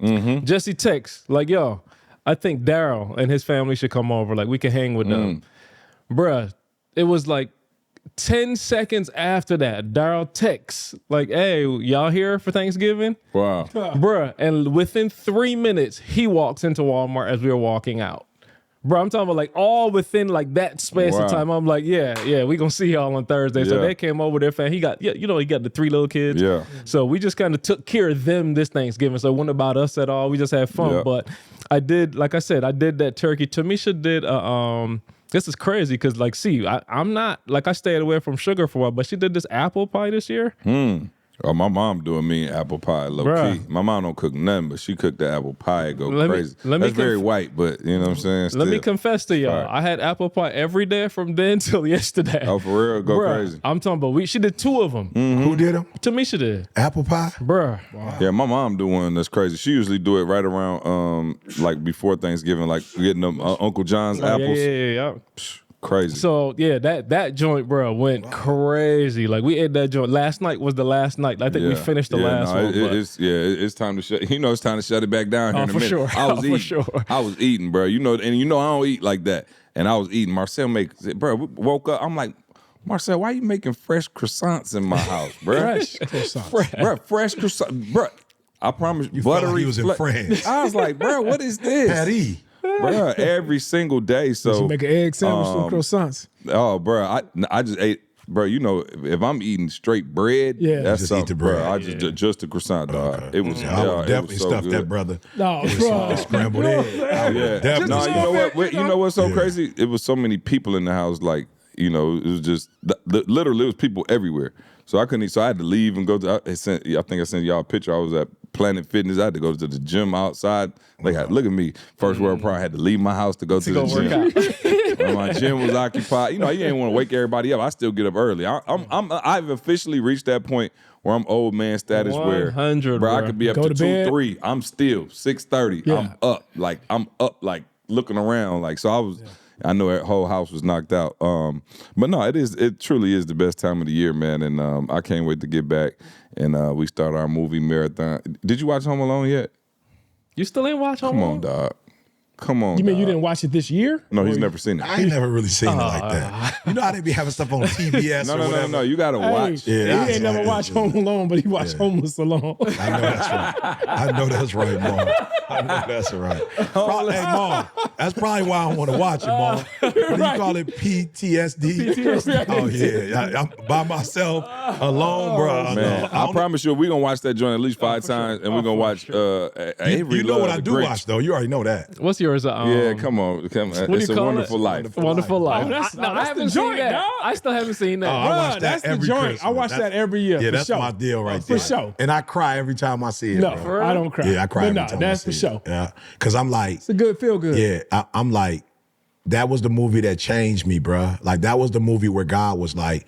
Jesse texts, like, yo, I think Daryl and his family should come over. Like, we can hang with them. Bruh, it was like 10 seconds after that, Daryl texts, like, hey, y'all here for Thanksgiving? Wow. Bruh, and within 3 minutes, he walks into Walmart as we were walking out. Bro, I'm talking about like all within like that space of time. I'm like, yeah, we gonna see y'all on Thursday. So they came over there, fam. He got the 3 little kids. Yeah. So we just kind of took care of them this Thanksgiving. So it wasn't about us at all. We just had fun. Yeah. But I did, like I said, I did that turkey. Tamisha did this is crazy because like, see, I'm not, like I stayed away from sugar for a while, but she did this apple pie this year. Oh, my mom doing me apple pie, low key. My mom don't cook nothing, but she cooked the apple pie. It go crazy. That's very white, but you know what I'm saying? Let me confess to y'all. I had apple pie every day from then till yesterday. Oh, for real? Go crazy. I'm talking about, she did 2 of them. Who did them? Tamisha did. Apple pie? Bruh. Wow. Yeah, my mom do one that's crazy. She usually do it right around, like before Thanksgiving, like getting them Uncle John's apples. Yeah. Crazy. So yeah, that joint, bro, went crazy. Like we ate that joint. Last night was the last night. I think we finished the last one. It's time to shut. It's time to shut it back down here in a minute. Sure. I was eating. For sure. I was eating, bro. And I don't eat like that. And I was eating. Marcel bro. We woke up. I'm like, Marcel, why are you making fresh croissants in my house, bro? Fresh croissants, bro. Fresh croissants, bro. I promise you, buttery. Like he was in France. I was like, bro, what is this? Patty. Bro, every single day. So you make an egg sandwich from croissants. Oh, bro, I just ate. Bro, if I'm eating straight bread, that's just something, eat the bread. bro. Just a croissant, dog. Okay. It was. I would definitely so stuff good. that brother. No, bro. Scrambled egg. Yeah. No, you know what? You know what's so crazy? It was so many people in the house. Like, it was just literally it was people everywhere. So I couldn't eat. So I had to leave and go to. I think I sent y'all a picture. I was at Planet Fitness. I had to go to the gym outside. Like, look at me. First world problem. I had to leave my house to go to the gym. When my gym was occupied. You ain't want to wake everybody up. I still get up early. I've officially reached that point where I'm old man status 100, where I could be up Go to to bed. 2, 3. I'm still 6:30. Yeah. I'm up, like looking around. Like, so I was. I know that whole house was knocked out. But no, it truly is the best time of the year, man. And I can't wait to get back and we start our movie marathon. Did you watch Home Alone yet? You still ain't watch Home Come Alone? on, dog. Come on. You mean dog. you didn't watch it this year? No, he's never seen it. I ain't never really seen it like that. You know how they be having stuff on TBS or whatever? No. You got to watch. He ain't never watched Home Alone, but he watched Homeless Alone. I know that's right. I know that's right, Mom. I know that's right. Hey, Mom, that's probably why I don't want to watch it, Mom. What do you call it? PTSD? PTSD. Oh, yeah. I'm by myself, alone, bro. Man, I promise you, we're going to watch that joint at least 5 times, and we're going to watch Avery. You know what Love I the do Grinch. watch, though. You already know that. What's yours? Yeah, come on. What do It's you a call Wonderful it? Life. Wonderful Life. that's I haven't the seen joint, that. dog. I still haven't seen that. I watch that that's the every joint. Christmas. I watch that every year. Yeah, for that's sure. my deal right For there. sure. And I cry every time I see it, No, bro. I don't cry. Yeah, I cry But every no, time that's I for see sure. it. Yeah, because I'm like, It's a good feel good. yeah, I'm like, that was the movie that changed me, bruh. Like, that was the movie where God was like,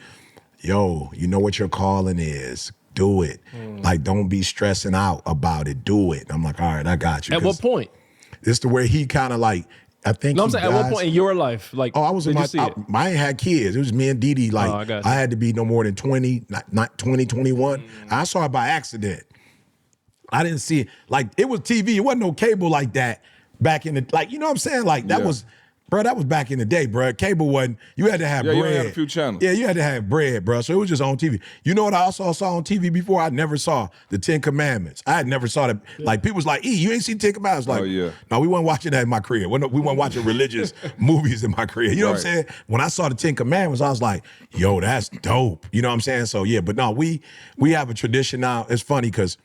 yo, you know what your calling is. Do it. Like, don't be stressing out about it. Do it. I'm like, all right, I got you. At what point? It's the way he kind of like, I think No, I'm saying at what point in your life? Like, I was in did my, you see it? I ain't had kids. It was me and Deity. Like, I got you. I had to be no more than 20, not 20, 21. I saw it by accident. I didn't see it. Like, it was TV. It wasn't no cable like that back in the, like, you know what I'm saying? Like, that was, bro, that was back in the day, bro. Cable wasn't, you had to have bread. you only had a few channels. Yeah, you had to have bread, bro. So it was just on TV. You know what I also saw on TV before? I never saw the 10 Commandments. I had never saw that. Like, people was like, you ain't seen 10 Commandments? Like, no, we weren't watching that in my crib. We weren't watching religious movies in my crib. You know what I'm saying? When I saw the 10 Commandments, I was like, yo, that's dope. You know what I'm saying? So, yeah, but no, we have a tradition now. It's funny because,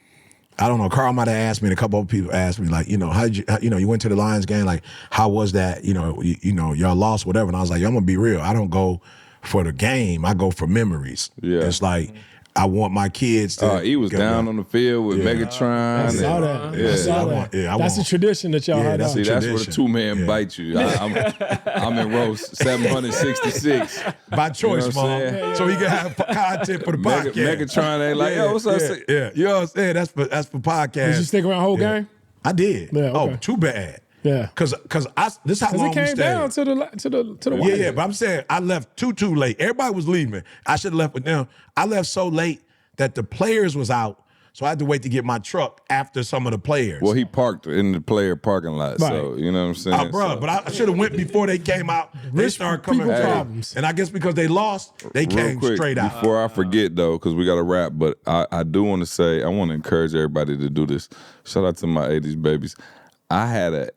I don't know, Karl might have asked me, and a couple of people asked me, like, you went to the Lions game, like, how was that? Y'all lost, whatever. And I was like, I'm gonna be real. I don't go for the game. I go for memories. Yeah. It's like, I want my kids to. He was down on the field with Megatron. I saw that. Yeah. I saw that. That's a tradition that y'all had. See, that's where the 2-man bite you. I'm in row 766. By choice, Mom. So he can have content for the podcast. Megatron ain't like, yo, what's up? Yeah. You know what I'm saying? That's for podcast. Did you stick around the whole game? I did. Yeah, okay. Oh, too bad. Yeah, because this how long it came down to the wire. Yeah, but I'm saying I left too late. Everybody was leaving. I should have left with them. I left so late that the players was out, so I had to wait to get my truck after some of the players. Well, he parked in the player parking lot, so you know what I'm saying. Bro, but I should have went before they came out. They started coming problems, and I guess because they lost, they came straight out. Before I forget though, because we got to wrap, but I do want to say I want to encourage everybody to do this. Shout out to my 80s babies. I had a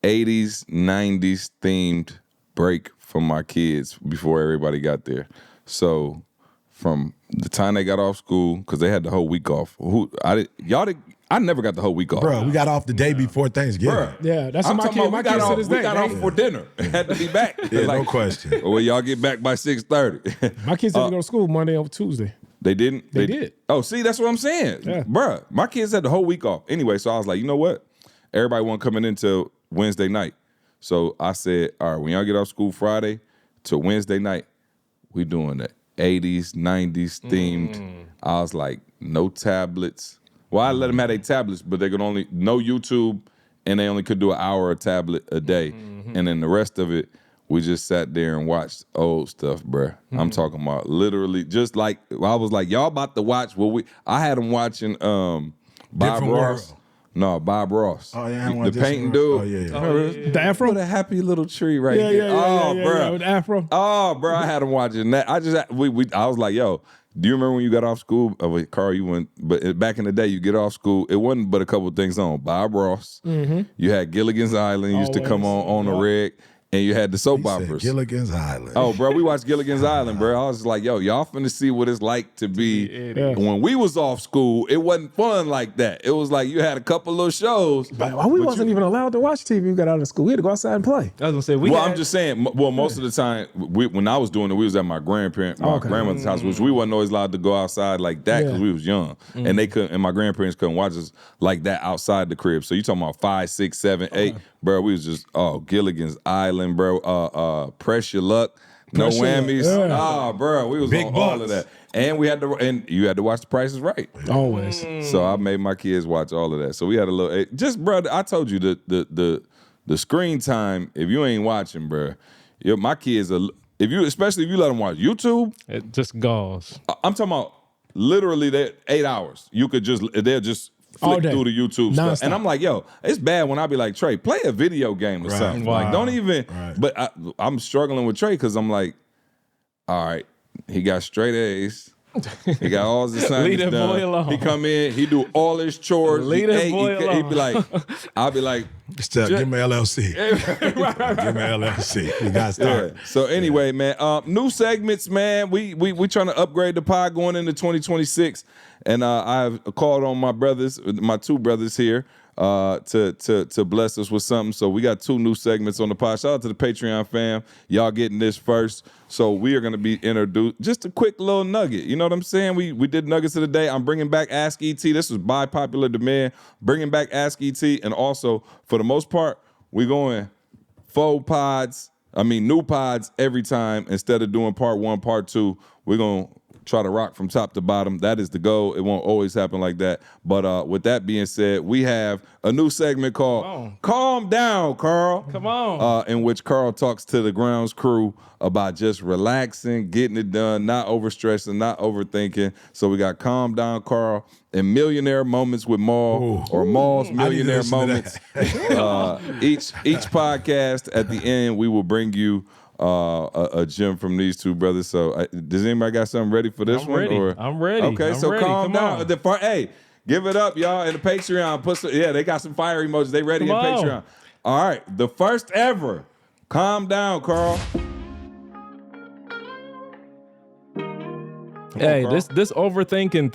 80s, 90s themed break for my kids before everybody got there. So from the time they got off school, because they had the whole week off. I never got the whole week off. Bro, we got off the day before Thanksgiving. Bruh. Yeah, that's what my kids to this day. We got off for dinner. Had to be back. Yeah, no question. Well, y'all get back by 6:30. My kids didn't go to school Monday over Tuesday. They didn't? They did. Oh, see, that's what I'm saying. Yeah. Bruh, my kids had the whole week off. Anyway, so I was like, you know what? Everybody wasn't coming in till Wednesday night. So I said, all right, when y'all get off school Friday to Wednesday night, we doing the 80s, 90s themed. I was like, no tablets. Well, I let them have their tablets, but they could no YouTube, and they only could do an hour of tablet a day. And then the rest of it, we just sat there and watched old stuff, bruh. I'm talking about literally just like, I was like, y'all about to watch I had them watching Bob Different Ross. World. No, Bob Ross. Oh, yeah, the painting dude. Oh, yeah. The afro? With a happy little tree right Yeah, here. yeah, with the afro. Oh, bro, I had him watching that. I was like, yo, do you remember when you got off school? Oh, wait, Karl, you went, but back in the day, you get off school, it wasn't but a couple of things on. Bob Ross. You had Gilligan's Island used to come on the rig. And you had the soap operas. Gilligan's Island. Oh, bro, we watched Gilligan's Island, bro. I was like, yo, y'all finna see what it's like to be. When we was off school, it wasn't fun like that. It was like you had a couple little shows. But we wasn't even allowed to watch TV when we got out of school. We had to go outside and play. I was gonna say I'm just saying. Well, most of the time, when I was doing it, we was at my grandmother's house, which we wasn't always allowed to go outside like that because we was young, and they couldn't. And my grandparents couldn't watch us like that outside the crib. So you talking about 5, 6, 7, 8, bro? We was just Gilligan's Island, bro. Press Your Luck, No Whammies. Yeah. Bro, we was Big on bucks. all of that. And you had to watch The Price is Right. Always. So I made my kids watch all of that. So we had a little, brother, I told you the screen time, if you ain't watching, bro, my kids are, especially if you let them watch YouTube. it just galls. I'm talking about literally that 8 hours. They'll just flick through the YouTube stuff. And I'm like, yo, it's bad when I be like, Trey, play a video game or something. Wow. Like, don't even, but I'm struggling with Trey because I'm like, all right, he got straight A's. He got all his assignments Leave that done. boy alone. He come in, he do all his chores. Leave that boy He'd be like, I'll be like, Give me LLC. Give me LLC. We got to start. yeah. So anyway, man, new segments, man. We trying to upgrade the pod going into 2026, and I've called on my two brothers here, to bless us with something. So we got 2 new segments on the pod. Shout out to the Patreon fam. Y'all getting this first. So we are going to be introduced. Just a quick little nugget. You know what I'm saying? We did nuggets of the day. I'm bringing back Ask ET. This was by popular demand. Bringing back Ask ET. And also, for the most part, we going new pods every time. Instead of doing part 1, part 2, we're going to try to rock from top to bottom. That is the goal. It won't always happen like that. But with that being said, we have a new segment called Calm Down, Karl. Come on. In which Karl talks to the grounds crew about just relaxing, getting it done, not overstressing, not overthinking. So we got Calm Down, Karl, and Millionaire Moments with Maul, or Maul's Millionaire Moments. Each podcast, at the end, we will bring you a gem from these two brothers. So does anybody got something ready for this one? Ready. I'm ready. Okay, I'm so ready. calm Come down. on. Hey, give it up, y'all, in the Patreon. They got some fire emojis. They ready Come in on. Patreon. All right, the first ever. Calm down, Karl. Hey, Karl. this overthinking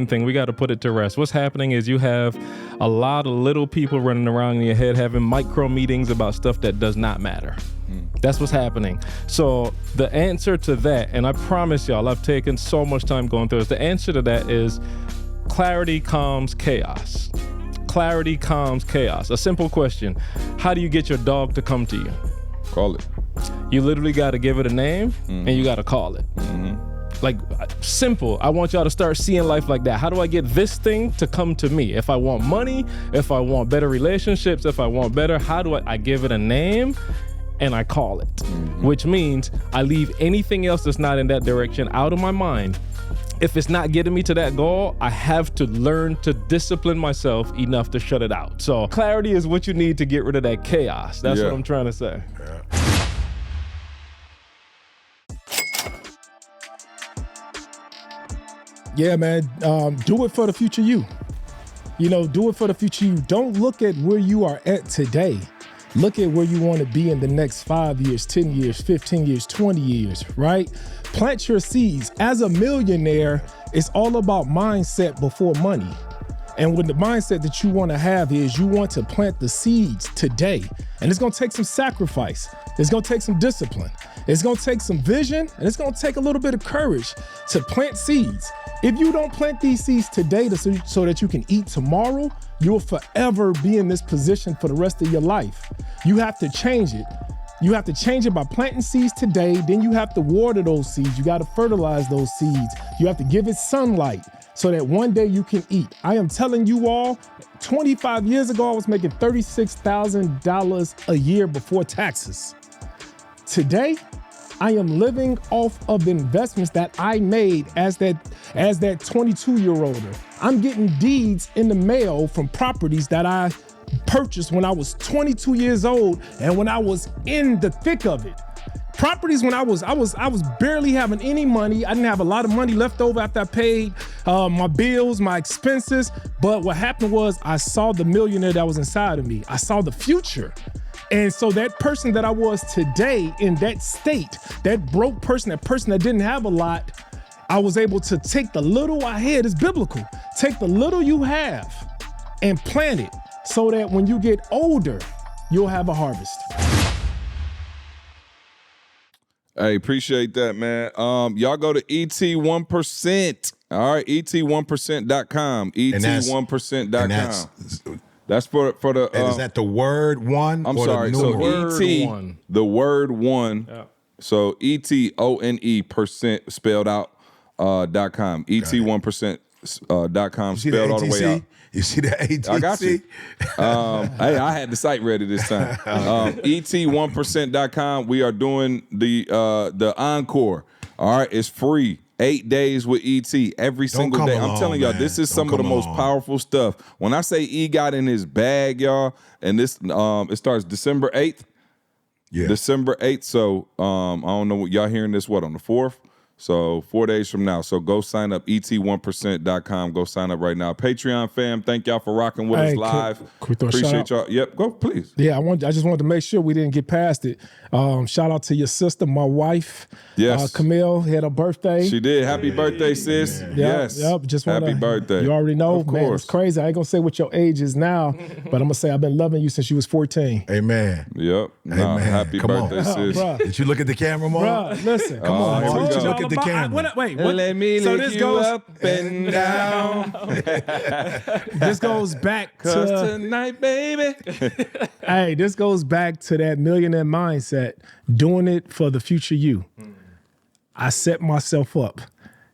thing, we got to put it to rest. What's happening is you have a lot of little people running around in your head having micro meetings about stuff that does not matter. That's what's happening. So the answer to that, and I promise y'all, I've taken so much time going through this. The answer to that is clarity calms chaos. Clarity calms chaos. A simple question. How do you get your dog to come to you? Call it. You literally got to give it a name and you got to call it. Like, simple. I want y'all to start seeing life like that. How do I get this thing to come to me? If I want money, if I want better relationships, if I want better, how do I give it a name and I call it? Which means I leave anything else that's not in that direction out of my mind. If it's not getting me to that goal, I have to learn to discipline myself enough to shut it out. So clarity is what you need to get rid of that chaos. That's what I'm trying to say. Yeah, man. Do it for the future you. Do it for the future you. Don't look at where you are at today. Look at where you want to be in the next 5 years, 10 years, 15 years, 20 years, right? Plant your seeds. As a millionaire, it's all about mindset before money. And when the mindset that you want to have is you want to plant the seeds today. And it's going to take some sacrifice. It's going to take some discipline. It's going to take some vision. And it's going to take a little bit of courage to plant seeds. If you don't plant these seeds today so that you can eat tomorrow, you'll forever be in this position for the rest of your life. You have to change it. You have to change it by planting seeds today. Then you have to water those seeds. You got to fertilize those seeds. You have to give it sunlight so that one day you can eat. I am telling you all, 25 years ago, I was making $36,000 a year before taxes. today, I am living off of the investments that I made as that 22-year-older. I'm getting deeds in the mail from properties that I purchased when I was 22 years old and when I was in the thick of it. Properties when I was barely having any money. I didn't have a lot of money left over after I paid my bills, my expenses. But what happened was I saw the millionaire that was inside of me. I saw the future. And so that person that I was today in that state, that broke person, that person that didn't have a lot, I was able to take the little I had, it's biblical, take the little you have and plant it so that when you get older, you'll have a harvest. Hey, appreciate that, man. Y'all go to ET1%. All right, ET1%.com. ET1%.com. That's for the. And is that the word one? I'm or sorry. The So word ET, one. the word one. Yeah. So ETONE% spelled out .com. ET1%.com spelled all the way out. You see the ATC? I got you. Hey, I had the site ready this time. ET1%.com. We are doing the Encore. All right, it's free. 8 days with ET every single day. I'm telling y'all, this is some of the most powerful stuff. When I say E got in his bag, y'all, and this it starts December 8th. Yeah. December 8th. So I don't know what y'all hearing this on the 4th. So 4 days from now. So go sign up, ET1%.com. Go sign up right now. Patreon fam, thank y'all for rocking with us live. Appreciate y'all. Yep, go, please. Yeah, I just wanted to make sure we didn't get past it. Shout out to your sister, my wife. Yes. Camille had a birthday. She did. Happy birthday, sis. Yes. Yep. Just happy birthday. You already know. Of course. Man, it's crazy. I ain't gonna say what your age is now, but I'm gonna say I've been loving you since you was 14. Amen. Yep. Nah, Amen. happy Come birthday, on. sis. Did you look at the camera, Mom? Bruh, listen, come on. here we go. Look at the camera. Wait, Let me so lick this you goes up and down. This goes back Cause to tonight, baby. hey, this goes back to that millionaire mindset, doing it for the future you. I set myself up.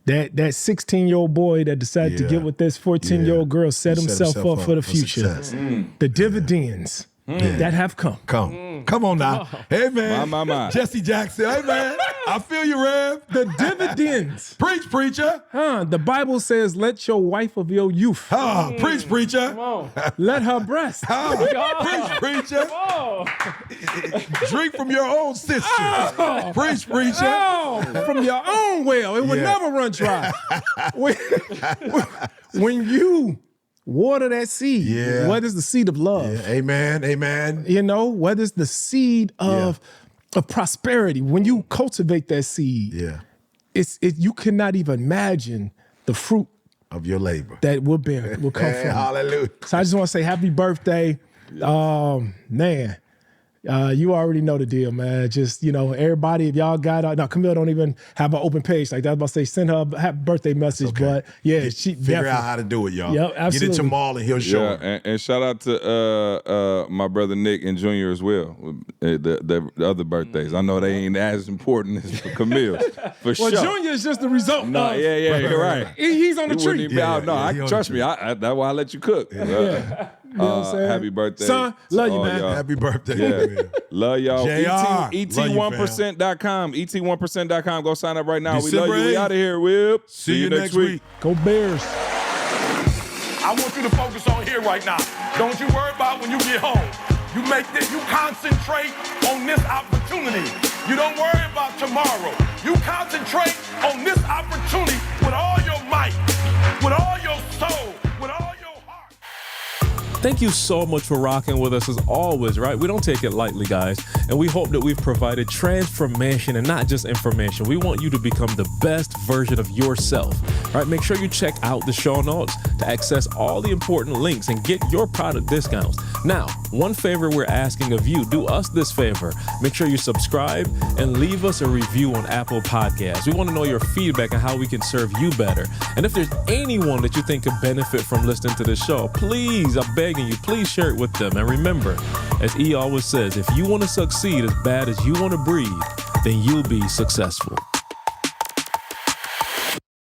That 16-year-old boy that decided to get with this 14-year-old girl set himself up for the future. The dividends that have come. Come on now. Hey, man. My. Jesse Jackson. Hey, man. I feel you, Rev. The dividends. Preach, preacher. The Bible says, let your wife of your youth. Preach, preacher. Let her breast. Preach, preacher. Drink from your own sister. Preach, preacher. From your own well. It would never run dry. When you water that seed, whether it's the seed of love. Yeah. Amen. Amen. You know, whether it's the seed of prosperity, when you cultivate that seed, you cannot even imagine the fruit of your labor that will come from. Hallelujah. So I just want to say happy birthday. Man, you already know the deal, man. Just, everybody, if y'all got now Camille don't even have an open page like that. I was about to say send her a happy birthday message, but she figure out how to do it, y'all. Yep, absolutely. Get it to Maul and he'll show her. And shout out to my brother Nick and Junior as well. The other birthdays. I know they ain't as important as for Camille. For sure. Well, Junior is just the result. No, you're right. He's on the tree. Trust me. That's why I let you cook. You know what I'm saying? Happy birthday. Son, love you, man. Y'all. Happy birthday. Yeah. Love y'all. JR. ET1%.com. ET1%.com. Go sign up right now. December We love you. We out of here, Whip. See you next week. Go Bears. I want you to focus on here right now. Don't you worry about when you get home. You concentrate on this opportunity. You don't worry about tomorrow. You concentrate on this opportunity with all your might, with all your soul, with all your heart. Thank you so much for rocking with us as always, right? We don't take it lightly, guys. And we hope that we've provided transformation and not just information. We want you to become the best version of yourself, right? Make sure you check out the show notes to access all the important links and get your product discounts. Now, one favor we're asking of you, do us this favor. Make sure you subscribe and leave us a review on Apple Podcasts. We want to know your feedback and how we can serve you better. And if there's anyone that you think could benefit from listening to this show, please, I'm begging you, please share it with them. And remember, as E always says, if you want to succeed as bad as you want to breathe, then you'll be successful.